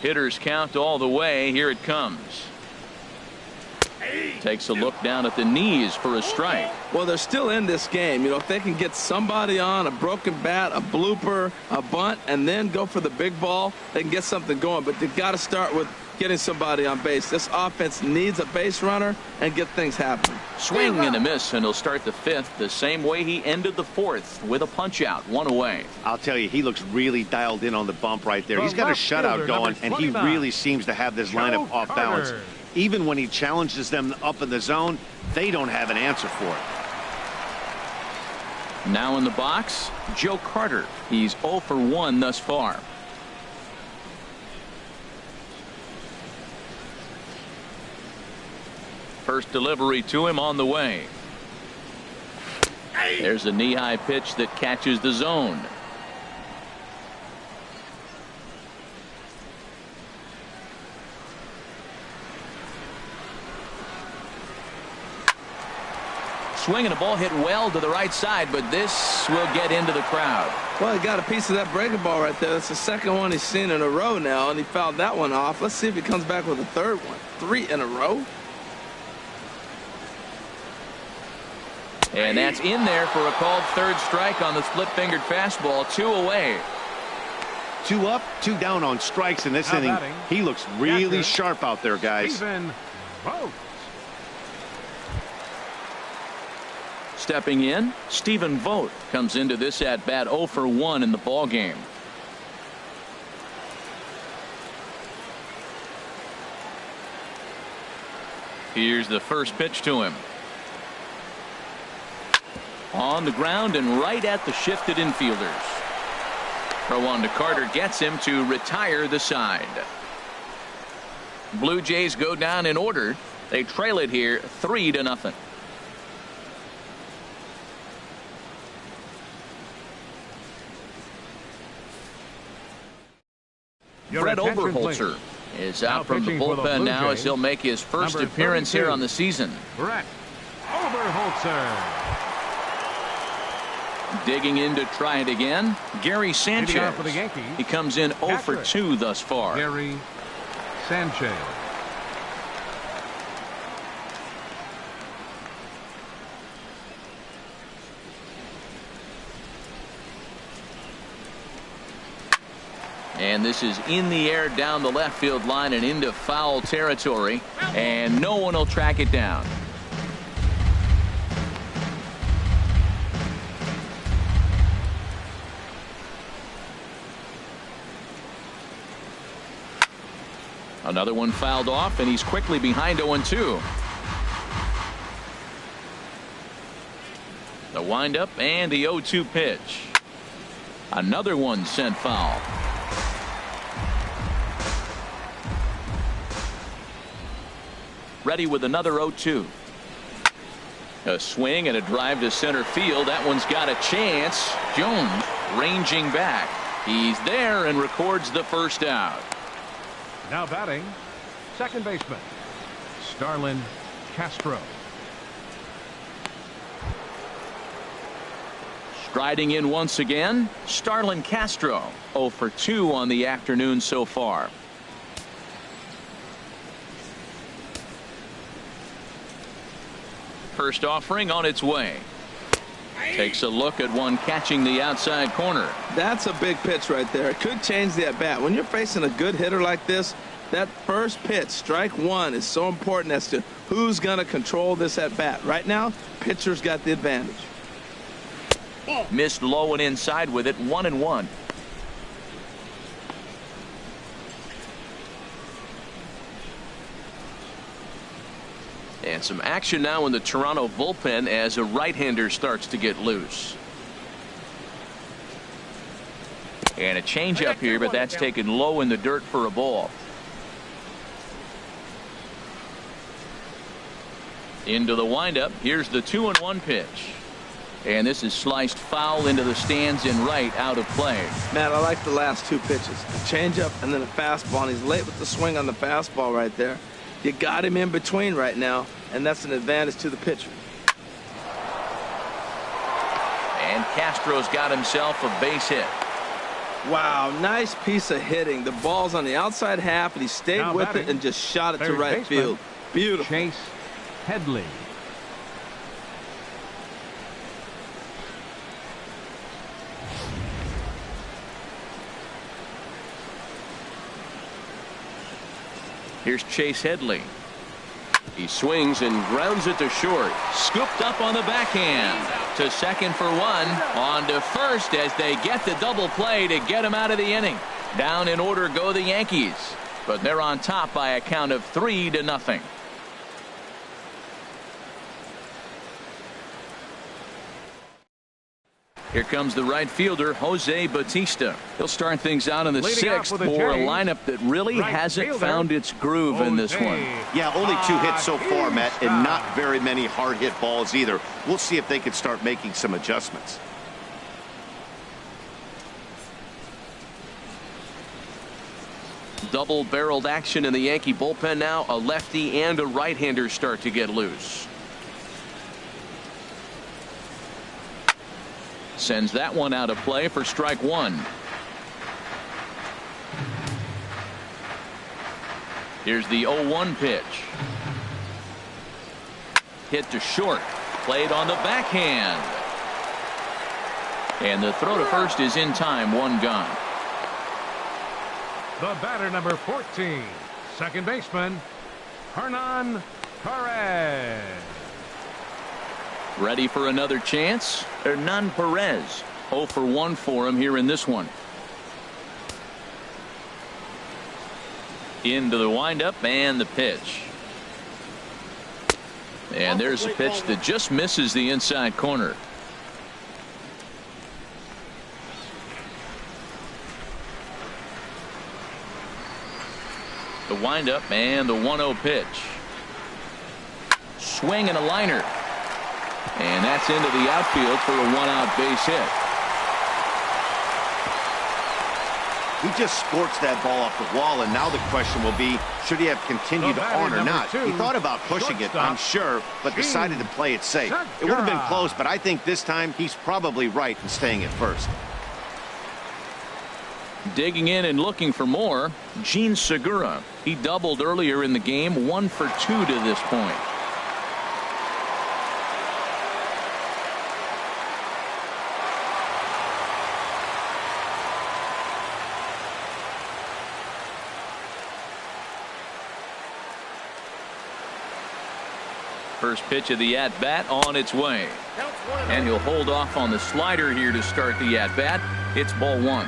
Hitters count all the way. Here it comes. Takes a look down at the knees for a strike. Well, they're still in this game. You know, if they can get somebody on, a broken bat, a blooper, a bunt, and then go for the big ball, they can get something going. But they've got to start with getting somebody on base. This offense needs a base runner and get things happening. Swing and a miss, and he'll start the 5th the same way he ended the 4th with a punch out, 1 away. I'll tell you, he looks really dialed in on the bump right there. He's got a shutout going, and he really seems to have this lineup off balance. Even when he challenges them up in the zone, they don't have an answer for it. Now in the box, Joe Carter. He's 0 for 1 thus far. First delivery to him on the way. There's a knee-high pitch that catches the zone. Swing and a ball hit well to the right side, but this will get into the crowd. Well, he got a piece of that breaking ball right there. That's the second one he's seen in a row now, and he fouled that one off. Let's see if he comes back with a third one. 3 in a row. And that's in there for a called third strike on the split-fingered fastball. 2 away. 2 up, 2 down on strikes in this Now inning. batting, He looks really catcher, sharp out there, guys. Stephen Vogt. Stepping in, Stephen Vogt comes into this at-bat 0 for 1 in the ballgame. Here's the first pitch to him. On the ground and right at the shifted infielders. Throw on to Carter gets him to retire the side. Blue Jays go down in order. They trail it here 3-0. Fred Oberholzer is out from the bullpen now as he'll make his first appearance here on the season. Brett Oberholzer. Digging in to try it again, Gary Sanchez. For the Yankees, he comes in 0 for 2 thus far. Gary Sanchez. And this is in the air down the left field line and into foul territory, and no one will track it down. Another one fouled off, and he's quickly behind 0-2. The windup and the 0-2 pitch. Another one sent foul. Ready with another 0-2. A swing and a drive to center field. That one's got a chance. Jones ranging back. He's there and records the first out. Now batting, second baseman Starlin Castro. Striding in once again, Starlin Castro. 0 for 2 on the afternoon so far. First offering on its way. Takes a look at one catching the outside corner. That's a big pitch right there. It could change the at-bat. When you're facing a good hitter like this, that first pitch, strike one, is so important as to who's going to control this at-bat. Right now, pitcher's got the advantage. Missed low and inside with it. 1-1. And some action now in the Toronto bullpen as a right-hander starts to get loose. And a changeup here, but that's taken low in the dirt for a ball. Into the windup. Here's the 2-1 pitch. And this is sliced foul into the stands in right, out of play. Matt, I like the last 2 pitches. A changeup and then a fastball. And he's late with the swing on the fastball right there. You got him in between right now, and that's an advantage to the pitcher. And Castro's got himself a base hit. Wow, nice piece of hitting. The ball's on the outside half, and he stayed with it and just shot it to right field. Beautiful. Chase Headley. Here's Chase Headley. He swings and grounds it to short. Scooped up on the backhand. To second for 1. On to first as they get the double play to get him out of the inning. Down in order go the Yankees. But they're on top by a count of 3-0. Here comes the right fielder, Jose Bautista. He'll start things out in the sixth for a lineup that really hasn't found its groove in this one. Yeah, only 2 hits so far, Matt, and not very many hard hit balls either. We'll see if they can start making some adjustments. Double-barreled action in the Yankee bullpen now. A lefty and a right-hander start to get loose. Sends that one out of play for strike one. Here's the 0-1 pitch. Hit to short. Played on the backhand. And the throw to first is in time. One gone. The batter, number 14, second baseman, Hernan Perez. Ready for another chance? Hernan Perez. 0 for 1 for him here in this one. Into the windup and the pitch. And there's a pitch that just misses the inside corner. The windup and the 1-0 pitch. Swing and a liner. And that's into the outfield for a 1-out base hit. He just sports that ball off the wall, and now the question will be, should he have continued on or not? He thought about pushing it, I'm sure, but decided to play it safe. It would have been close, but I think this time he's probably right in staying at first. Digging in and looking for more, Gene Segura. He doubled earlier in the game, 1 for 2 to this point. First pitch of the at-bat on its way. And he'll hold off on the slider here to start the at-bat. It's ball 1.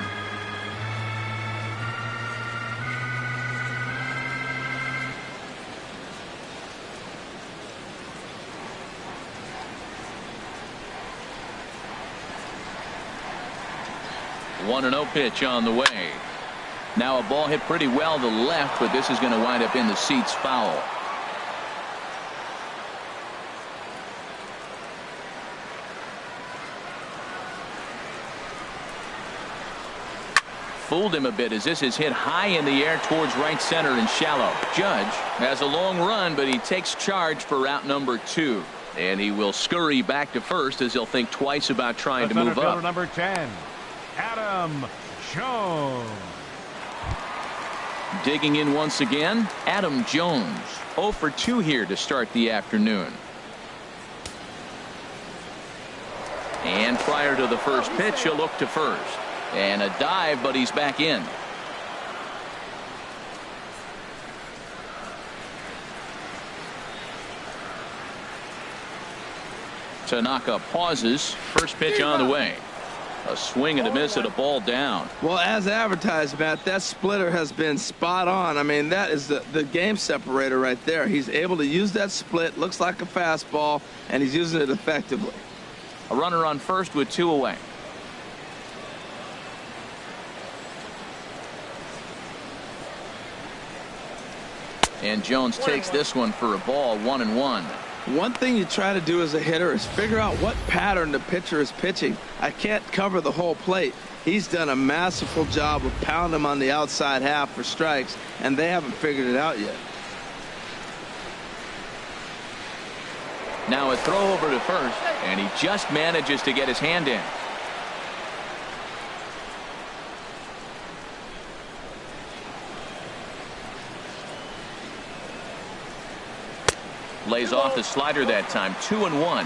One 1-0 pitch on the way. Now a ball hit pretty well to the left, but this is going to wind up in the seats foul. Fooled him a bit as this is hit high in the air towards right center and shallow. Judge has a long run, but he takes charge for route number 2. And he will scurry back to first as he'll think twice about trying to move up. Number 10, Adam Jones. Digging in once again, Adam Jones. 0 for 2 here to start the afternoon. And prior to the first pitch, he'll look to first. And a dive, but he's back in. Tanaka pauses. First pitch on the way. A swing and a miss at a ball down. Well, as advertised, Matt, that splitter has been spot on. I mean, that is the game separator right there. He's able to use that split. Looks like a fastball, and he's using it effectively. A runner on first with 2 away. And Jones takes this one for a ball, 1-1. One thing you try to do as a hitter is figure out what pattern the pitcher is pitching. I can't cover the whole plate. He's done a masterful job of pounding him on the outside half for strikes, and they haven't figured it out yet. Now a throw over to first, and he just manages to get his hand in. Lays off the slider that time. 2-1.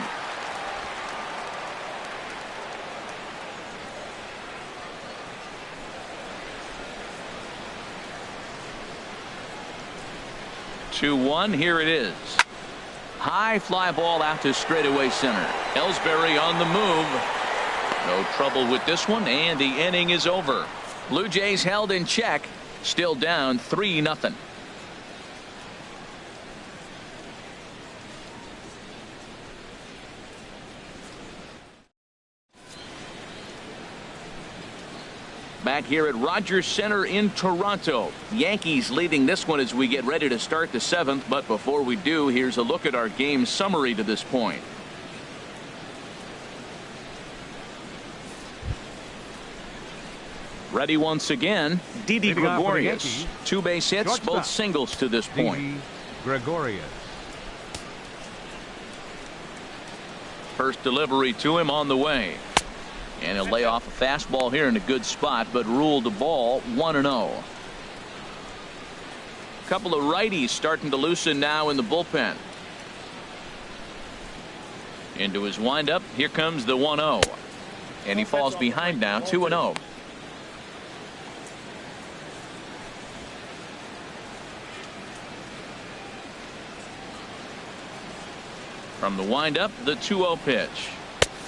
Here it is. High fly ball out to straightaway center. Ellsbury on the move. No trouble with this one, and the inning is over. Blue Jays held in check. Still down 3-0. back here at Rogers Center in Toronto. Yankees leading this one as we get ready to start the 7th. But before we do, here's a look at our game summary to this point. Ready once again, Didi Gregorius. 2 base hits, both singles to this point. Gregorius. First delivery to him on the way. And he'll lay off a fastball here in a good spot, but ruled the ball 1-0. Couple of righties starting to loosen now in the bullpen. Into his windup, here comes the 1-0. And he falls behind now, 2-0. From the windup, the 2-0 pitch.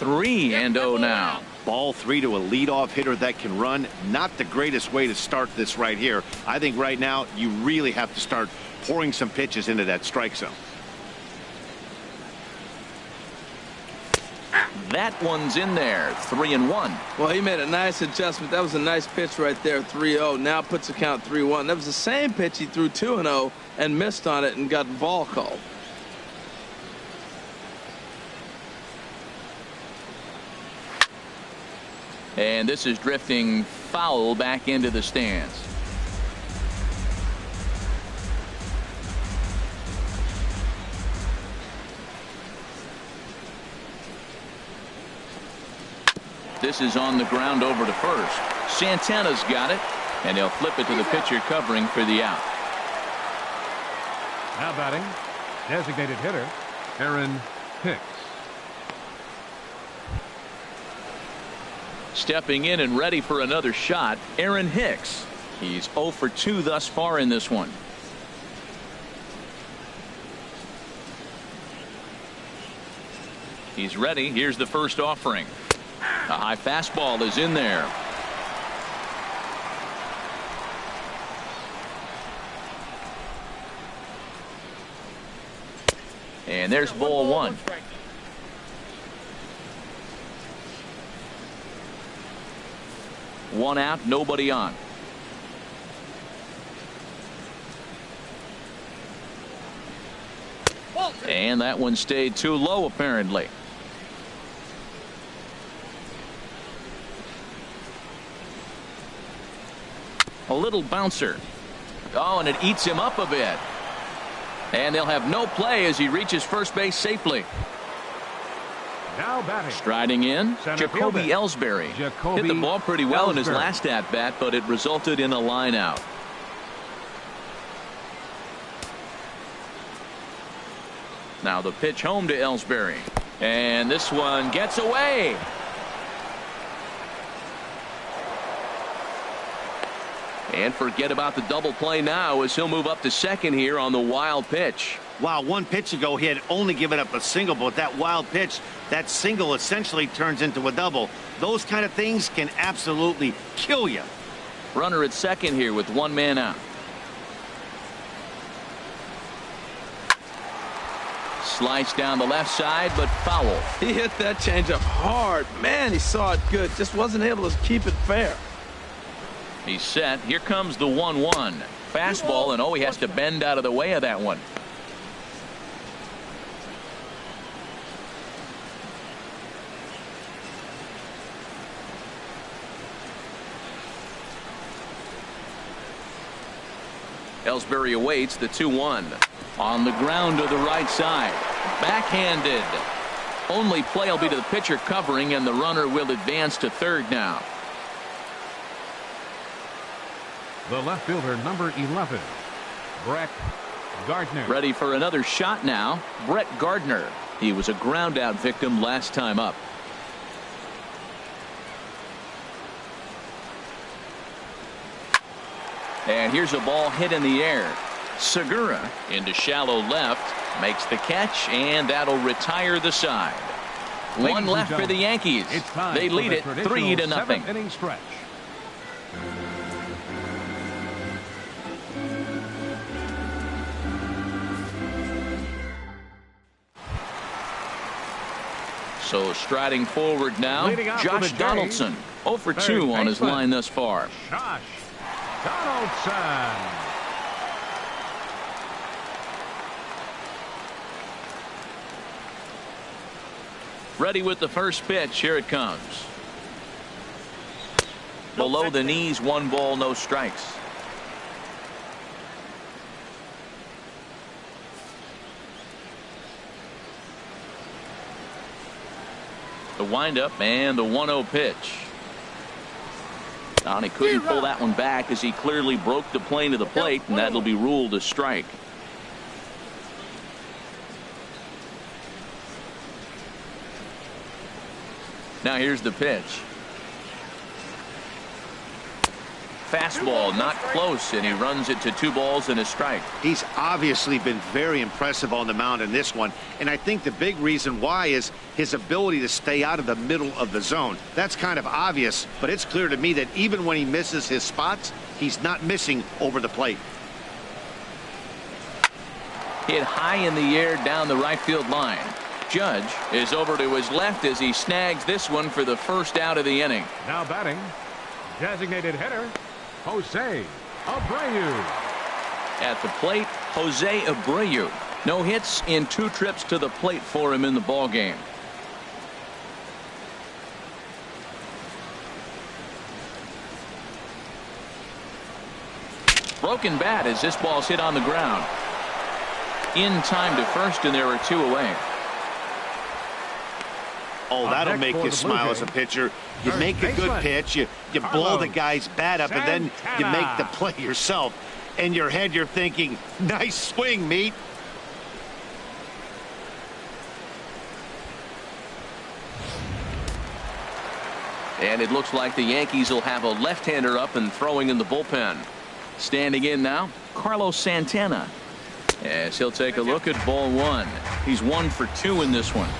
3-0 now. Ball 3 to a leadoff hitter that can run. Not the greatest way to start this right here. I think right now you really have to start pouring some pitches into that strike zone. That one's in there. 3-1. Well, he made a nice adjustment. That was a nice pitch right there. 3-0. Now puts the count 3-1. That was the same pitch he threw 2-0 and missed on it and got the ball called. And this is drifting foul back into the stands. This is on the ground over to first. Santana's got it, and he'll flip it to the pitcher covering for the out. Now batting, designated hitter, Aaron Hicks. Stepping in and ready for another shot, Aaron Hicks. He's 0 for 2 thus far in this one. He's ready. Here's the first offering. A high fastball is in there. And there's ball 1. One out, nobody on. And that one stayed too low, apparently. A little bouncer. Oh, and it eats him up a bit. And they'll have no play as he reaches first base safely. Now batting. Striding in, Jacoby Ellsbury. Hit the ball pretty well in his last at-bat, but it resulted in a line out. Now the pitch home to Ellsbury. And this one gets away. And forget about the double play now as he'll move up to second here on the wild pitch. Wow, 1 pitch ago he had only given up a single, but that wild pitch, that single essentially turns into a double. Those kind of things can absolutely kill you. Runner at second here with 1 man out. Slice down the left side, but foul. He hit that changeup hard. Man, he saw it good. Just wasn't able to keep it fair. He's set. Here comes the 1-1. Fastball, and oh, he has to bend out of the way of that one. Ellsbury awaits the 2-1. On the ground to the right side. Backhanded. Only play will be to the pitcher covering, and the runner will advance to third now. The left fielder, number 11, Brett Gardner. Ready for another shot now. Brett Gardner. He was a ground out victim last time up. And here's a ball hit in the air. Segura into shallow left, makes the catch, and that'll retire the side. One left for the Yankees. They lead it 3-0. 7th inning stretch. So striding forward now, Josh Donaldson. 0 for 2 on his line thus far. Josh Donaldson. Ready with the first pitch. Here it comes. Below the knees, 1 ball, no strikes. The windup and the 1-0 pitch. He couldn't pull that one back as he clearly broke the plane to the plate, and that'll be ruled a strike. Now here's the pitch. Fastball not close, and he runs it to 2 balls and a strike. He's obviously been very impressive on the mound in this one, and I think the big reason why is his ability to stay out of the middle of the zone. That's kind of obvious, but it's clear to me that even when he misses his spots, he's not missing over the plate. Hit high in the air down the right field line. Judge is over to his left as he snags this one for the first out of the inning. Now batting, designated hitter, Jose Abreu. At the plate, Jose Abreu. No hits in 2 trips to the plate for him in the ball game. Broken bat as this ball's hit on the ground. In time to first, and there are 2 away. Oh, that'll make you smile as a pitcher. You make a good pitch, you blow the guy's bat up, and then you make the play yourself. In your head, you're thinking, nice swing, meat. And it looks like the Yankees will have a left-hander up and throwing in the bullpen. Standing in now, Carlos Santana. As he'll take a look at ball 1. He's 1 for 2 in this one.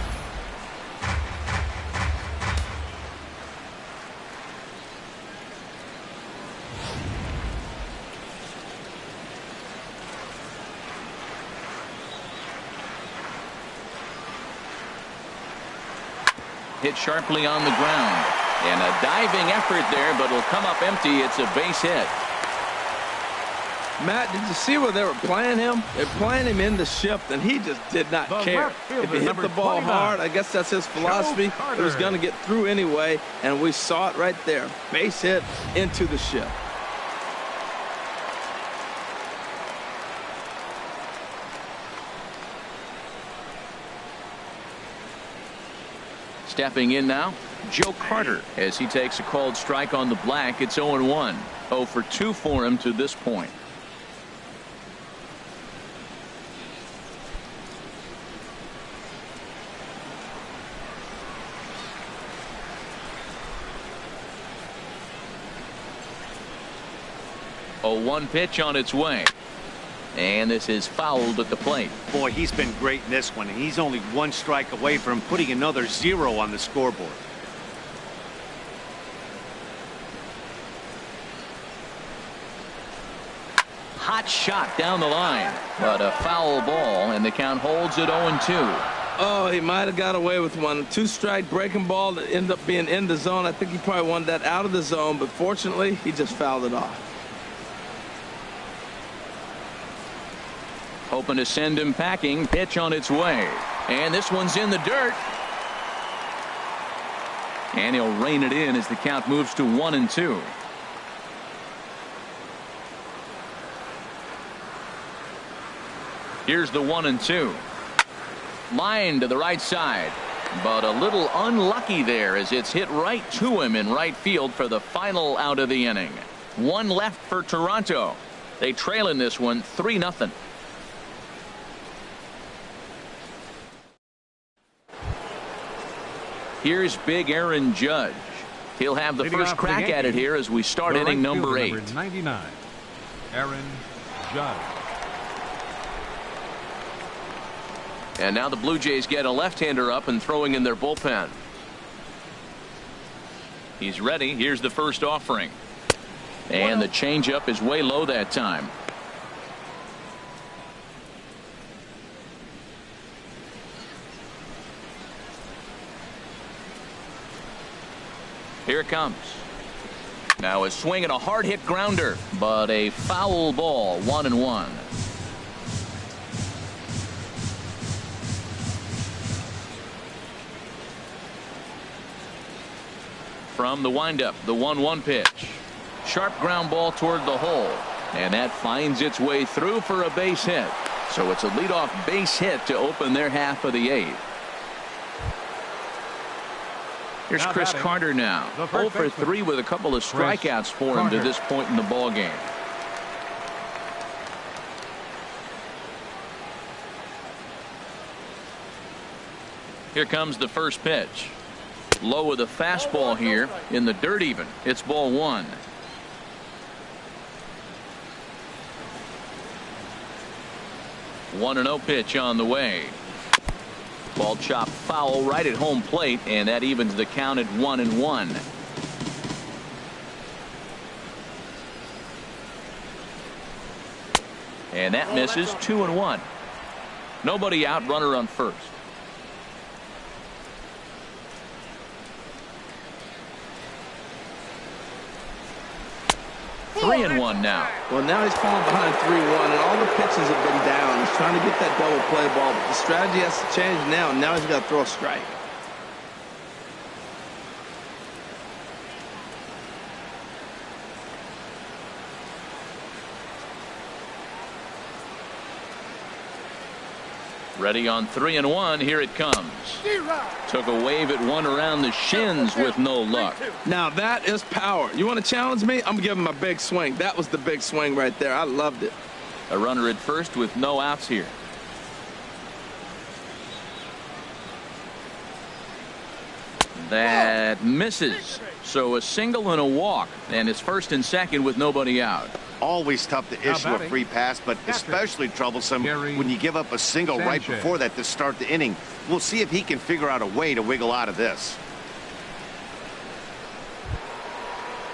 Hit sharply on the ground. And a diving effort there, but it'll come up empty. It's a base hit. Matt, did you see where they were playing him? They're playing him in the shift, and he just did not care. If he hit the ball hard, I guess that's his philosophy. It was going to get through anyway, and we saw it right there. Base hit into the shift. Stepping in now, Joe Carter, as he takes a called strike on the black. It's 0-1. 0 for 2 for him to this point. A 1 pitch on its way. And this is fouled at the plate. Boy, he's been great in this one, and he's only 1 strike away from putting another 0 on the scoreboard. Hot shot down the line, but a foul ball, and the count holds at 0-2. Oh, he might have got away with one. 2-strike breaking ball that ended up being in the zone. I think he probably wanted that out of the zone, but fortunately, he just fouled it off. Hoping to send him packing. Pitch on its way. And this one's in the dirt. And he'll rein it in as the count moves to 1-2. Here's the 1-2. Line to the right side. But a little unlucky there as it's hit right to him in right field for the final out of the inning. 1 left for Toronto. They trail in this one 3-0. Here's big Aaron Judge. He'll have the first crack at it here as we start inning number 8. Number 99, Aaron Judge. And now the Blue Jays get a left-hander up and throwing in their bullpen. He's ready. Here's the first offering. And the changeup is way low that time. Here it comes. Now a swing and a hard hit grounder, but a foul ball, 1-1. From the windup, the 1-1 pitch. Sharp ground ball toward the hole, and that finds its way through for a base hit. So it's a leadoff base hit to open their half of the 8th. Here's Chris Carter now. 0 for 3 with a couple of strikeouts for him to this point in the ball game. Here comes the first pitch. Low with a fastball here in the dirt even. It's ball 1. One 1-0 pitch on the way. Ball chopped foul right at home plate, and that evens the count at 1-1. And that misses. 2-1. Nobody out, runner on first. 3-1 now. Well, now he's falling behind 3-1, and all the pitches have been down. He's trying to get that double play ball, but the strategy has to change now. Now he's got to throw a strike. Ready on 3-1. Here it comes. Took a wave at one around the shins with no luck. Now that is power. You want to challenge me? I'm giving him a big swing. That was the big swing right there. I loved it. A runner at first with no outs here. That misses. So a single and a walk, and it's first and second with nobody out. Always tough to issue a free pass, but especially troublesome when you give up a single right before that to start the inning. We'll see if he can figure out a way to wiggle out of this.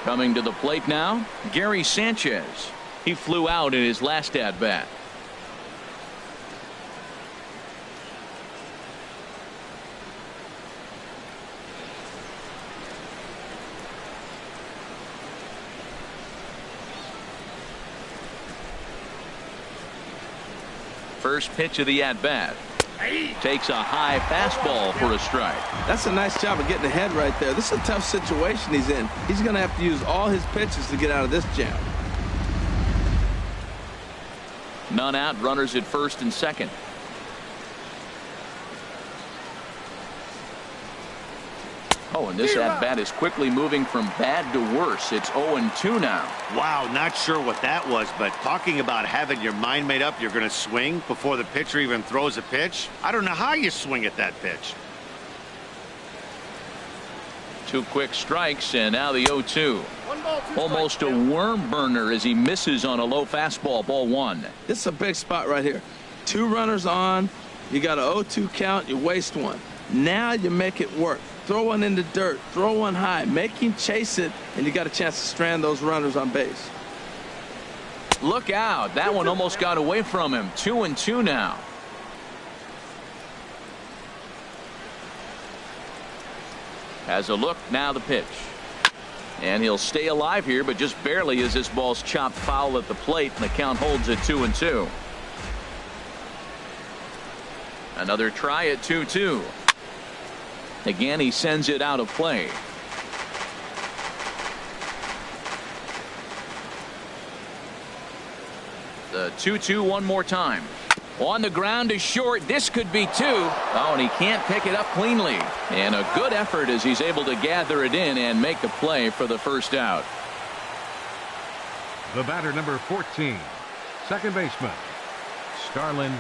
Coming to the plate now, Gary Sanchez. He flew out in his last at bat. First pitch of the at-bat. Takes a high fastball for a strike. That's a nice job of getting ahead right there. This is a tough situation he's in. He's going to have to use all his pitches to get out of this jam. None out, runners at first and second. Oh, and this at-bat is quickly moving from bad to worse. It's 0-2 now. Wow, not sure what that was, but talking about having your mind made up you're going to swing before the pitcher even throws a pitch. I don't know how you swing at that pitch. 2 quick strikes, and now the 0-2. Almost a worm burner as he misses on a low fastball, ball 1. This is a big spot right here. 2 runners on. You got an 0-2 count. You waste one. Now you make it work. Throw one in the dirt. Throw one high. Make him chase it, and you got a chance to strand those runners on base. Look out. That one almost got away from him. 2-2 now. Has a look. Now the pitch. And he'll stay alive here, but just barely as this ball's chopped foul at the plate, and the count holds at 2-2. Another try at 2-2. Again, he sends it out of play. The 2-2 one more time. On the ground is short. This could be 2. Oh, and he can't pick it up cleanly. And a good effort as he's able to gather it in and make the play for the first out. The batter, number 14, second baseman, Starlin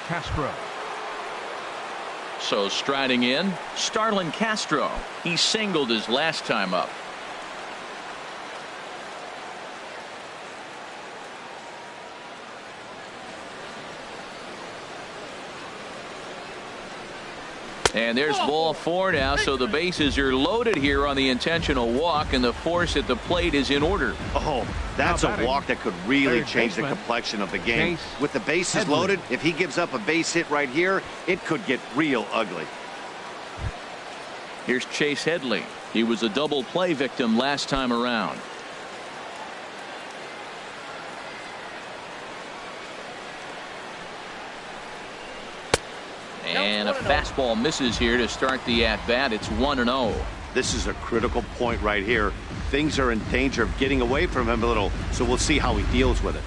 Castro. So striding in, Starlin Castro. He singled his last time up. And there's ball 4 now, so the bases are loaded here on the intentional walk, and the force at the plate is in order. Oh, that's a walk that could really change the complexion of the game. With the bases loaded, if he gives up a base hit right here, it could get real ugly. Here's Chase Headley. He was a double play victim last time around. And a fastball misses here to start the at-bat. It's 1-0. This is a critical point right here. Things are in danger of getting away from him a little, so we'll see how he deals with it.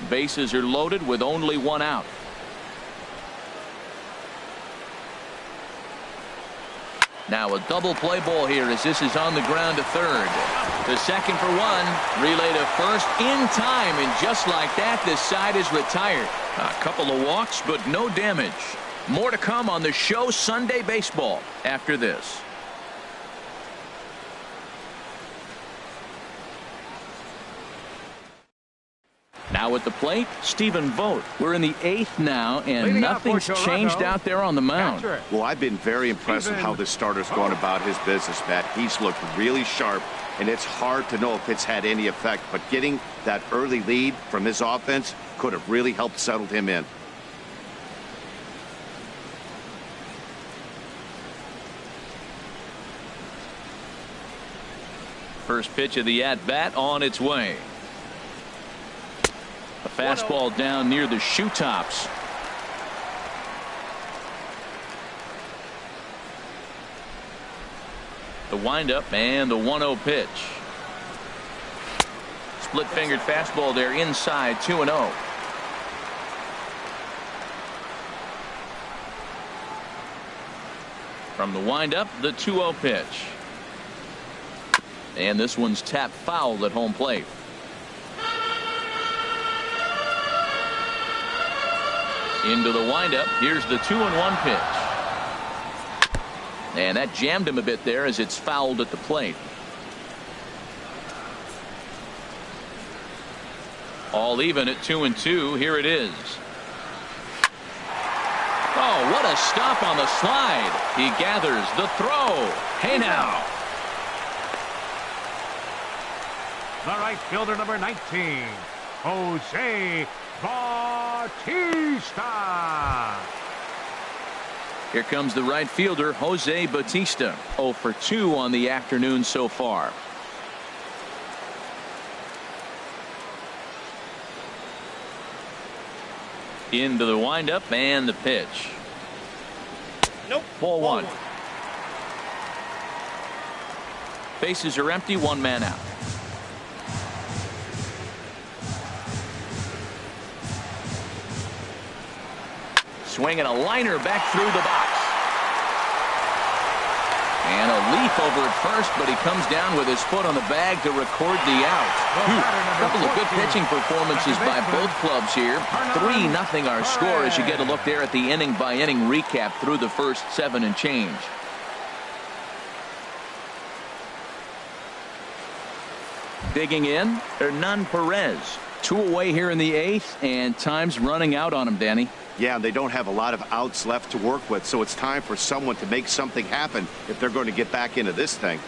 Bases are loaded with only one out. Now a double play ball here as this is on the ground to third. The second for one. Relay to first in time, and just like that, this side is retired. A couple of walks, but no damage. More to come on the show Sunday Baseball after this. Now at the plate, Stephen Vogt. We're in the 8th now, and nothing's changed out there on the mound. Well, I've been very impressed with how this starter's going about his business, Matt. He's looked really sharp, and it's hard to know if it's had any effect, but getting that early lead from his offense could have really helped settle him in. First pitch of the at-bat on its way. A fastball down near the shoe tops. The windup and the 1-0 pitch. Split-fingered fastball there inside, 2-0. From the windup, the 2-0 pitch. And this one's tapped foul at home plate. Into the windup. Here's the 2-1 pitch. And that jammed him a bit there as it's fouled at the plate. All even at 2-2. Here it is. Oh, what a stop on the slide. He gathers the throw. Hey now. The right fielder, number 19, Jose Bautista. Here comes the right fielder, Jose Bautista. 0 for 2 on the afternoon so far. Into the windup and the pitch. Nope. Ball one. Bases are empty, one man out. Swinging a liner back through the box. And a leap over at first, but he comes down with his foot on the bag to record the out. A couple of good pitching performances by both clubs here. 3-0 our score as you get a look there at the inning-by-inning recap through the first 7 and change. Digging in, Hernan Perez. 2 away here in the 8th, and time's running out on him, Danny. Yeah, they don't have a lot of outs left to work with, so it's time for someone to make something happen if they're going to get back into this thing.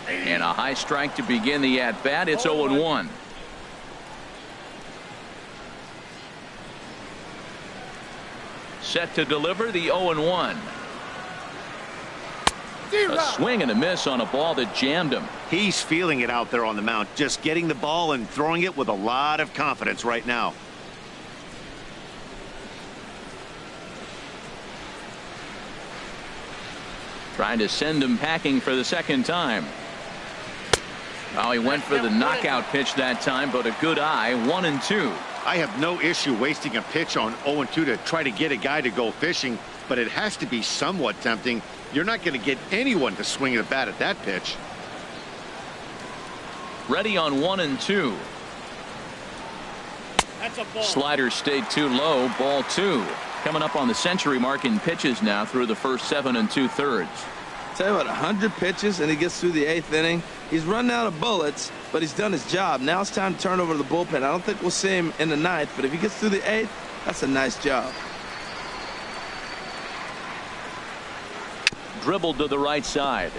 And a high strike to begin the at-bat. It's 0-1. Set to deliver the 0-1. A swing and a miss on a ball that jammed him. He's feeling it out there on the mound, just getting the ball and throwing it with a lot of confidence right now. Trying to send him packing for the second time. Oh, he went for the knockout pitch that time, but a good eye. 1-2. I have no issue wasting a pitch on 0-2 to try to get a guy to go fishing, but it has to be somewhat tempting. You're not going to get anyone to swing a bat at that pitch. Ready on 1-2. That's a ball. Slider stayed too low. Ball 2. Coming up on the century mark in pitches now through the first 7 2/3. Tell you what, 100 pitches and he gets through the 8th inning. He's running out of bullets, but he's done his job. Now it's time to turn over to the bullpen. I don't think we'll see him in the 9th, but if he gets through the 8th, That's a nice job. Dribbled to the right side.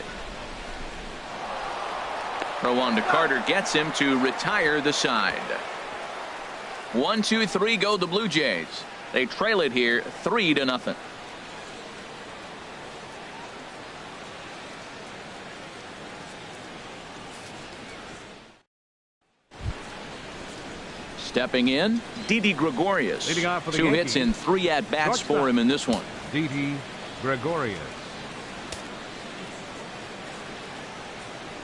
Throw on to Carter gets him to retire the side. 1, 2, 3 go the Blue Jays. They trail it here 3-0. Stepping in, Didi Gregorius. Leading off for the 2 Yankees. hits and 3 at-bats for him in this one. Didi Gregorius.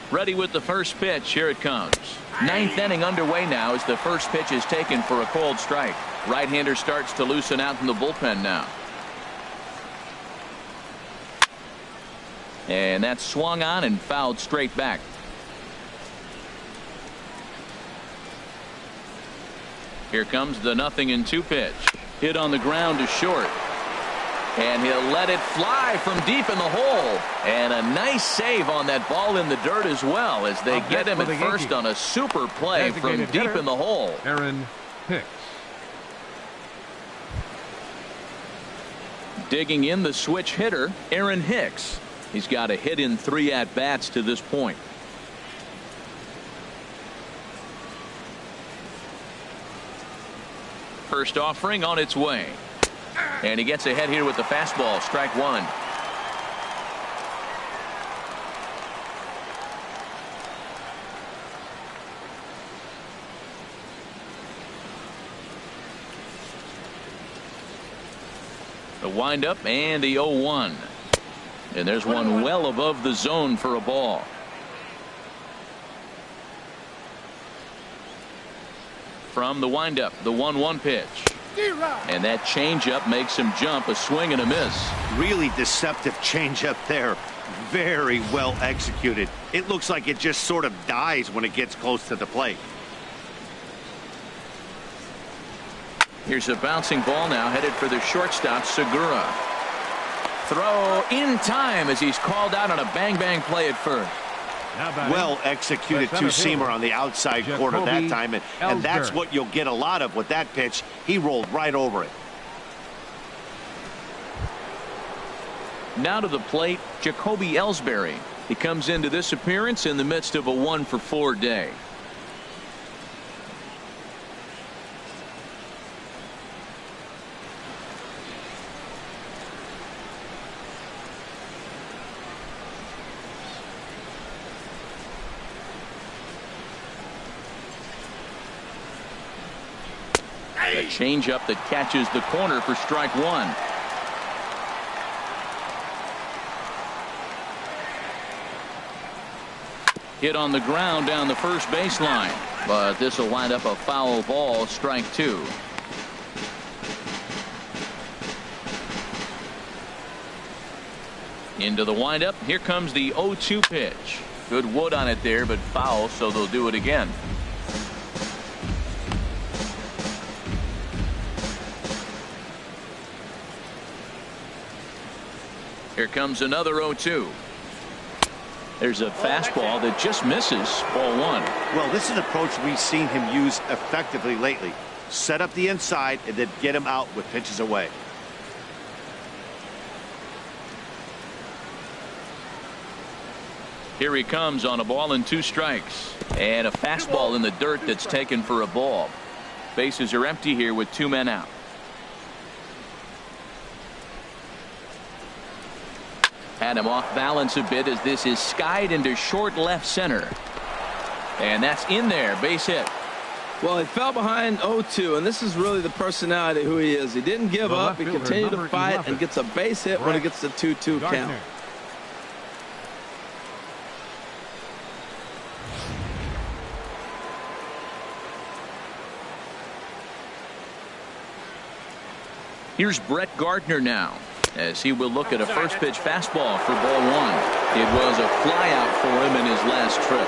Ready with the first pitch. Here it comes. 9th inning underway now as the first pitch is taken for a cold strike. Right-hander starts to loosen out in the bullpen now. And that's swung on and fouled straight back. Here comes the 0-2 pitch. Hit on the ground to short. And he'll let it fly from deep in the hole. And a nice save on that ball in the dirt as well, as they get him at first on a super play from deep in the hole. Aaron Hicks. Digging in the switch hitter, Aaron Hicks. He's got a hit in 3 at-bats to this point. First offering on its way. And he gets ahead here with the fastball. Strike 1. The windup and the 0-1. And there's one well above the zone for a ball. From the windup, the 1-1 pitch. And that changeup makes him jump. A swing and a miss. Really deceptive changeup there. Very well executed. It looks like it just sort of dies when it gets close to the plate. Here's a bouncing ball now headed for the shortstop, Segura. Throw in time as he's called out on a bang-bang play at first. Well executed two-seamer on the outside corner that time, and that's what you'll get a lot of with that pitch. He rolled right over it. Now to the plate, Jacoby Ellsbury. He comes into this appearance in the midst of a 1-for-4 day. A changeup that catches the corner for strike 1. Hit on the ground down the first baseline, but this will wind up a foul ball. Strike 2. Into the windup. Here comes the 0-2 pitch. Good wood on it there, but foul, so they'll do it again. Here comes another 0-2. There's a fastball that just misses. Ball 1. Well, this is an approach we've seen him use effectively lately. Set up the inside and then get him out with pitches away. Here he comes on a ball and 2 strikes. And a fastball in the dirt that's taken for a ball. Bases are empty here with 2 men out. Had him off balance a bit as this is skied into short left center. And that's in there. Base hit. Well, he fell behind 0-2, and this is really the personality who he is. He didn't give up. He continued to fight and gets a base hit when he gets the 2-2 count. Here's Brett Gardner now, as he will look at a first pitch fastball for ball 1. It was a fly out for him in his last trip.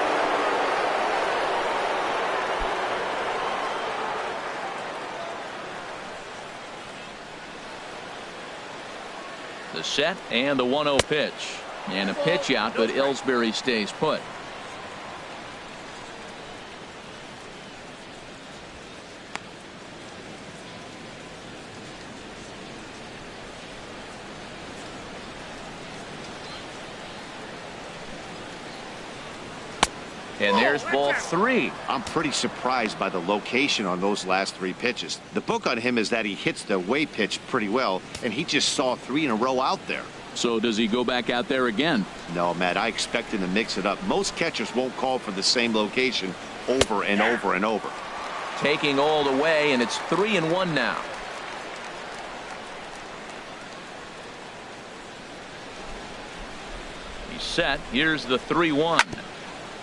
The set and the 1-0 pitch. And a pitch out, but Ellsbury stays put. And there's ball 3. I'm pretty surprised by the location on those last 3 pitches. The book on him is that he hits the away pitch pretty well, and he just saw 3 in a row out there. So does he go back out there again? No, Matt, I expect him to mix it up. Most catchers won't call for the same location over and over and over. Taking all the way, and it's 3-1 now. He's set. Here's the 3-1.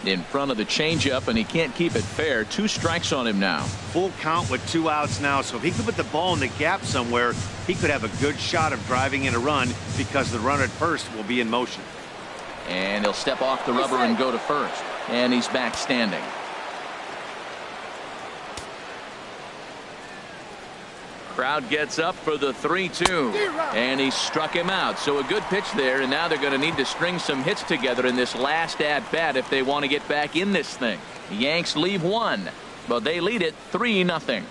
In front of the changeup, and he can't keep it fair. 2 strikes on him now. Full count with 2 outs now, so if he could put the ball in the gap somewhere, he could have a good shot of driving in a run because the runner at first will be in motion. And he'll step off the rubber and go to first. And he's back standing. Crowd gets up for the 3-2. And he struck him out. So a good pitch there, and now they're going to need to string some hits together in this last at-bat if they want to get back in this thing. The Yanks leave 1, but they lead it 3-0.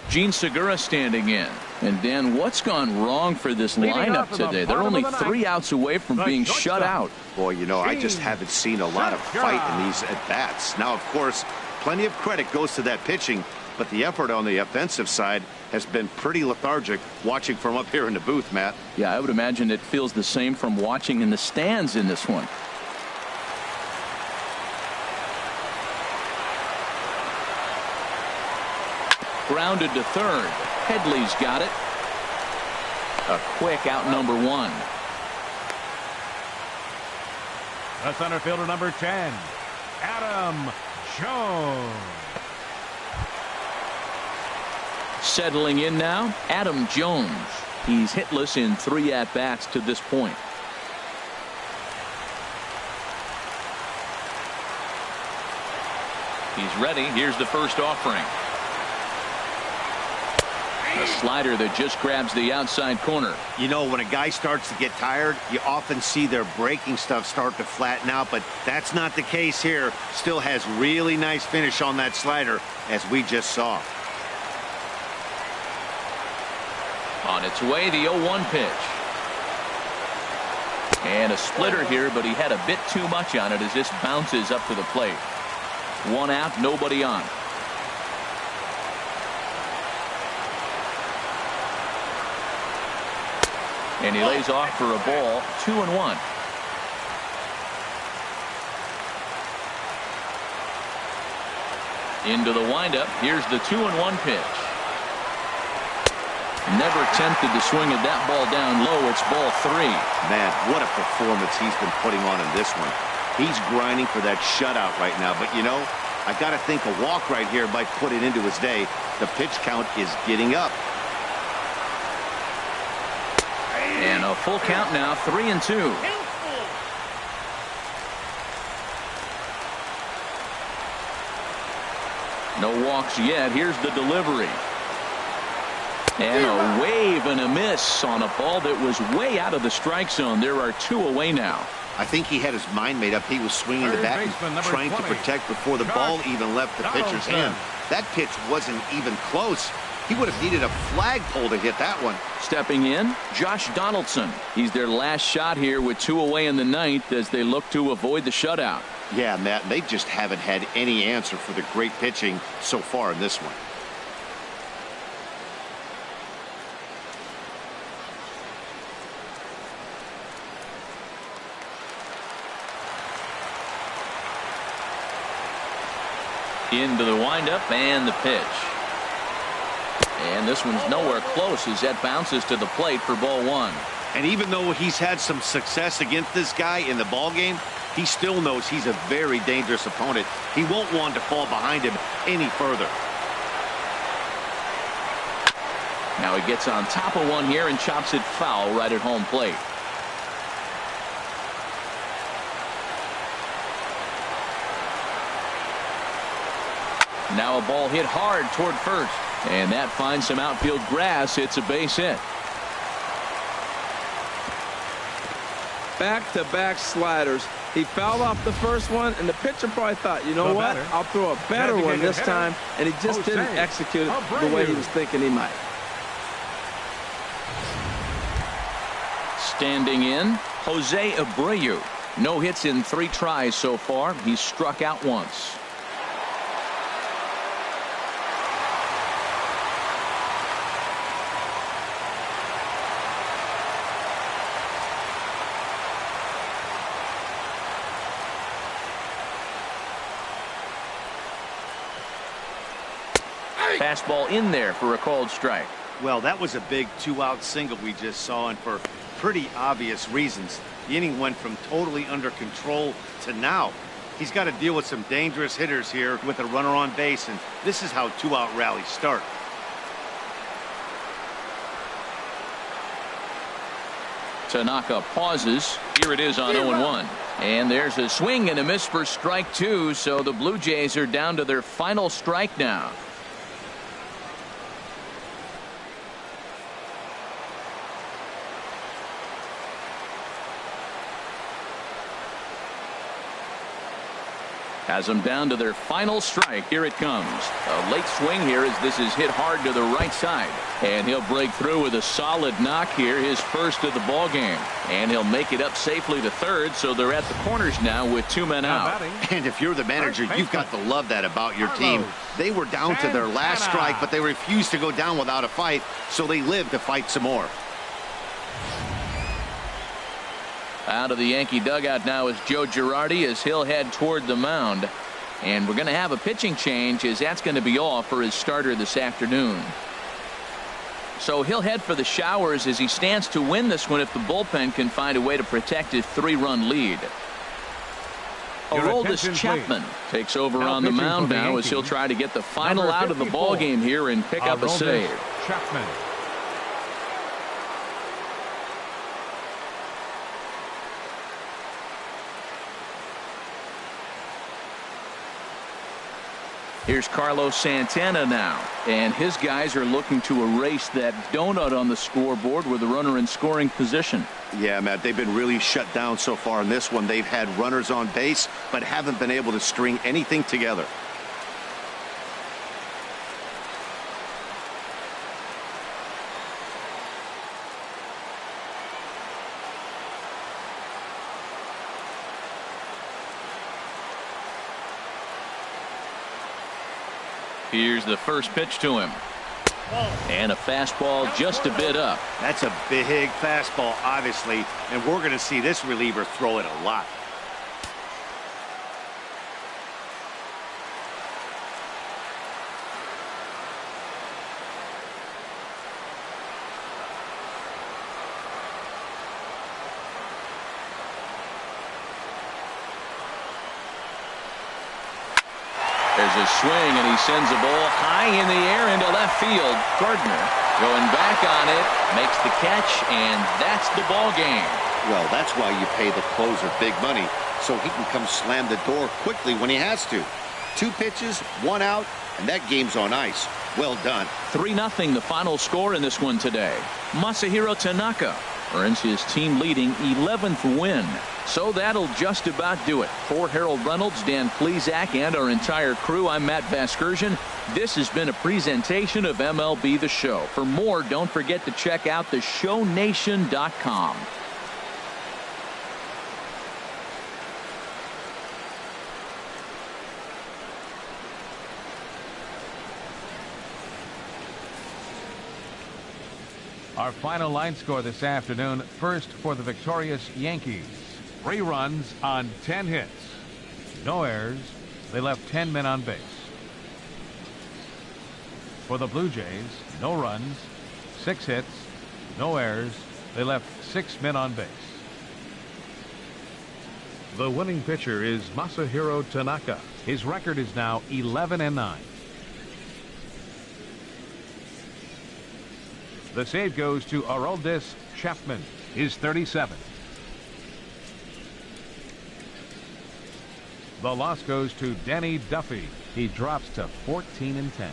Gene Segura standing in. And Dan, what's gone wrong for this lineup today? They're only 3 outs away from being shut out. Boy, you know, I just haven't seen a lot of fight in these at-bats. Now, of course, plenty of credit goes to that pitching, but the effort on the offensive side has been pretty lethargic watching from up here in the booth, Matt. Yeah, I would imagine it feels the same from watching in the stands in this one. Grounded to third. Headley's got it. A quick out number 1. The center fielder number 10, Adam Jones. Settling in now, Adam Jones. He's hitless in 3 at-bats to this point. He's ready. Here's the first offering. A slider that just grabs the outside corner. You know, when a guy starts to get tired, you often see their breaking stuff start to flatten out, but that's not the case here. Still has really nice finish on that slider, as we just saw. On its way, the 0-1 pitch. And a splitter here, but he had a bit too much on it as this bounces up to the plate. 1 out, nobody on. And he lays off for a ball. 2-1. Into the windup. Here's the 2-1 pitch. Never tempted to swing at that ball down low. It's ball 3. Man, what a performance he's been putting on in this one. He's grinding for that shutout right now. But, you know, I got to think a walk right here might put it into his day. The pitch count is getting up. And a full count now, 3-2. No walks yet. Here's the delivery. And a wave and a miss on a ball that was way out of the strike zone. There are 2 away now. I think he had his mind made up. He was swinging the bat and trying to protect before the ball even left the pitcher's hand. That pitch wasn't even close. He would have needed a flagpole to hit that one. Stepping in, Josh Donaldson. He's their last shot here with 2 away in the 9th as they look to avoid the shutout. Yeah, Matt, they just haven't had any answer for the great pitching so far in this one. Into the windup and the pitch. And this one's nowhere close as that bounces to the plate for ball 1. And even though he's had some success against this guy in the ball game, he still knows he's a very dangerous opponent. He won't want to fall behind him any further. Now he gets on top of one here and chops it foul right at home plate. Now a ball hit hard toward first. And that finds some outfield grass. It's a base hit. Back-to-back sliders. He fouled off the first one, and the pitcher probably thought, you know what, I'll throw a better one this time, and he just didn't execute it the way he was thinking he might. Standing in, Jose Abreu. No hits in 3 tries so far. He's struck out once. Fastball in there for a called strike. Well, that was a big 2-out single we just saw, and for pretty obvious reasons. The inning went from totally under control to now. He's got to deal with some dangerous hitters here with a runner on base, and this is how 2-out rallies start. Tanaka pauses. Here it is on 0-1. And there's a swing and a miss for strike 2, so the Blue Jays are down to their final strike now. Has them down to their final strike. Here it comes. A late swing here as this is hit hard to the right side. And he'll break through with a solid knock here, his first of the ball game. And he'll make it up safely to third, so they're at the corners now with 2 men out. And if you're the manager, you've got to love that about your team. They were down to their last strike, but they refused to go down without a fight, so they lived to fight some more. Out of the Yankee dugout now is Joe Girardi as he'll head toward the mound. And we're going to have a pitching change as that's going to be all for his starter this afternoon. So he'll head for the showers as he stands to win this one if the bullpen can find a way to protect his 3-run lead. Aroldis Chapman takes over on the mound now as he'll try to get the final out of the ball game here and pick up a save. Chapman. Here's Carlos Santana now, and his guys are looking to erase that donut on the scoreboard with a runner in scoring position. Yeah, Matt, they've been really shut down so far in this one. They've had runners on base, but haven't been able to string anything together. Here's the first pitch to him. And a fastball just a bit up. That's a big fastball, obviously, and we're going to see this reliever throw it a lot. There's a swing, and he sends the ball high in the air into left field. Gardner going back on it, makes the catch, and that's the ball game. Well, that's why you pay the closer big money, so he can come slam the door quickly when he has to. 2 pitches, 1 out, and that game's on ice. Well done. 3-0 the final score in this one today. Masahiro Tanaka earns his team-leading 11th win. So that'll just about do it. For Harold Reynolds, Dan Plesac, and our entire crew, I'm Matt Vasgersian. This has been a presentation of MLB The Show. For more, don't forget to check out theshownation.com. Our final line score this afternoon. First for the victorious Yankees. 3 runs on 10 hits. No errors. They left 10 men on base. For the Blue Jays, no runs, 6 hits, no errors. They left 6 men on base. The winning pitcher is Masahiro Tanaka. His record is now 11-9. The save goes to Aroldis Chapman, his 37th. The loss goes to Danny Duffy. He drops to 14-10.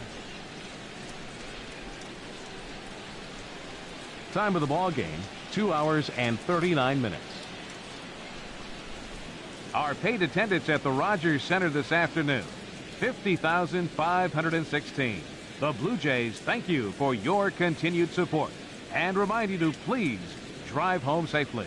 Time of the ball game, 2 hours and 39 minutes. Our paid attendance at the Rogers Center this afternoon, 50,516. The Blue Jays thank you for your continued support and remind you to please drive home safely.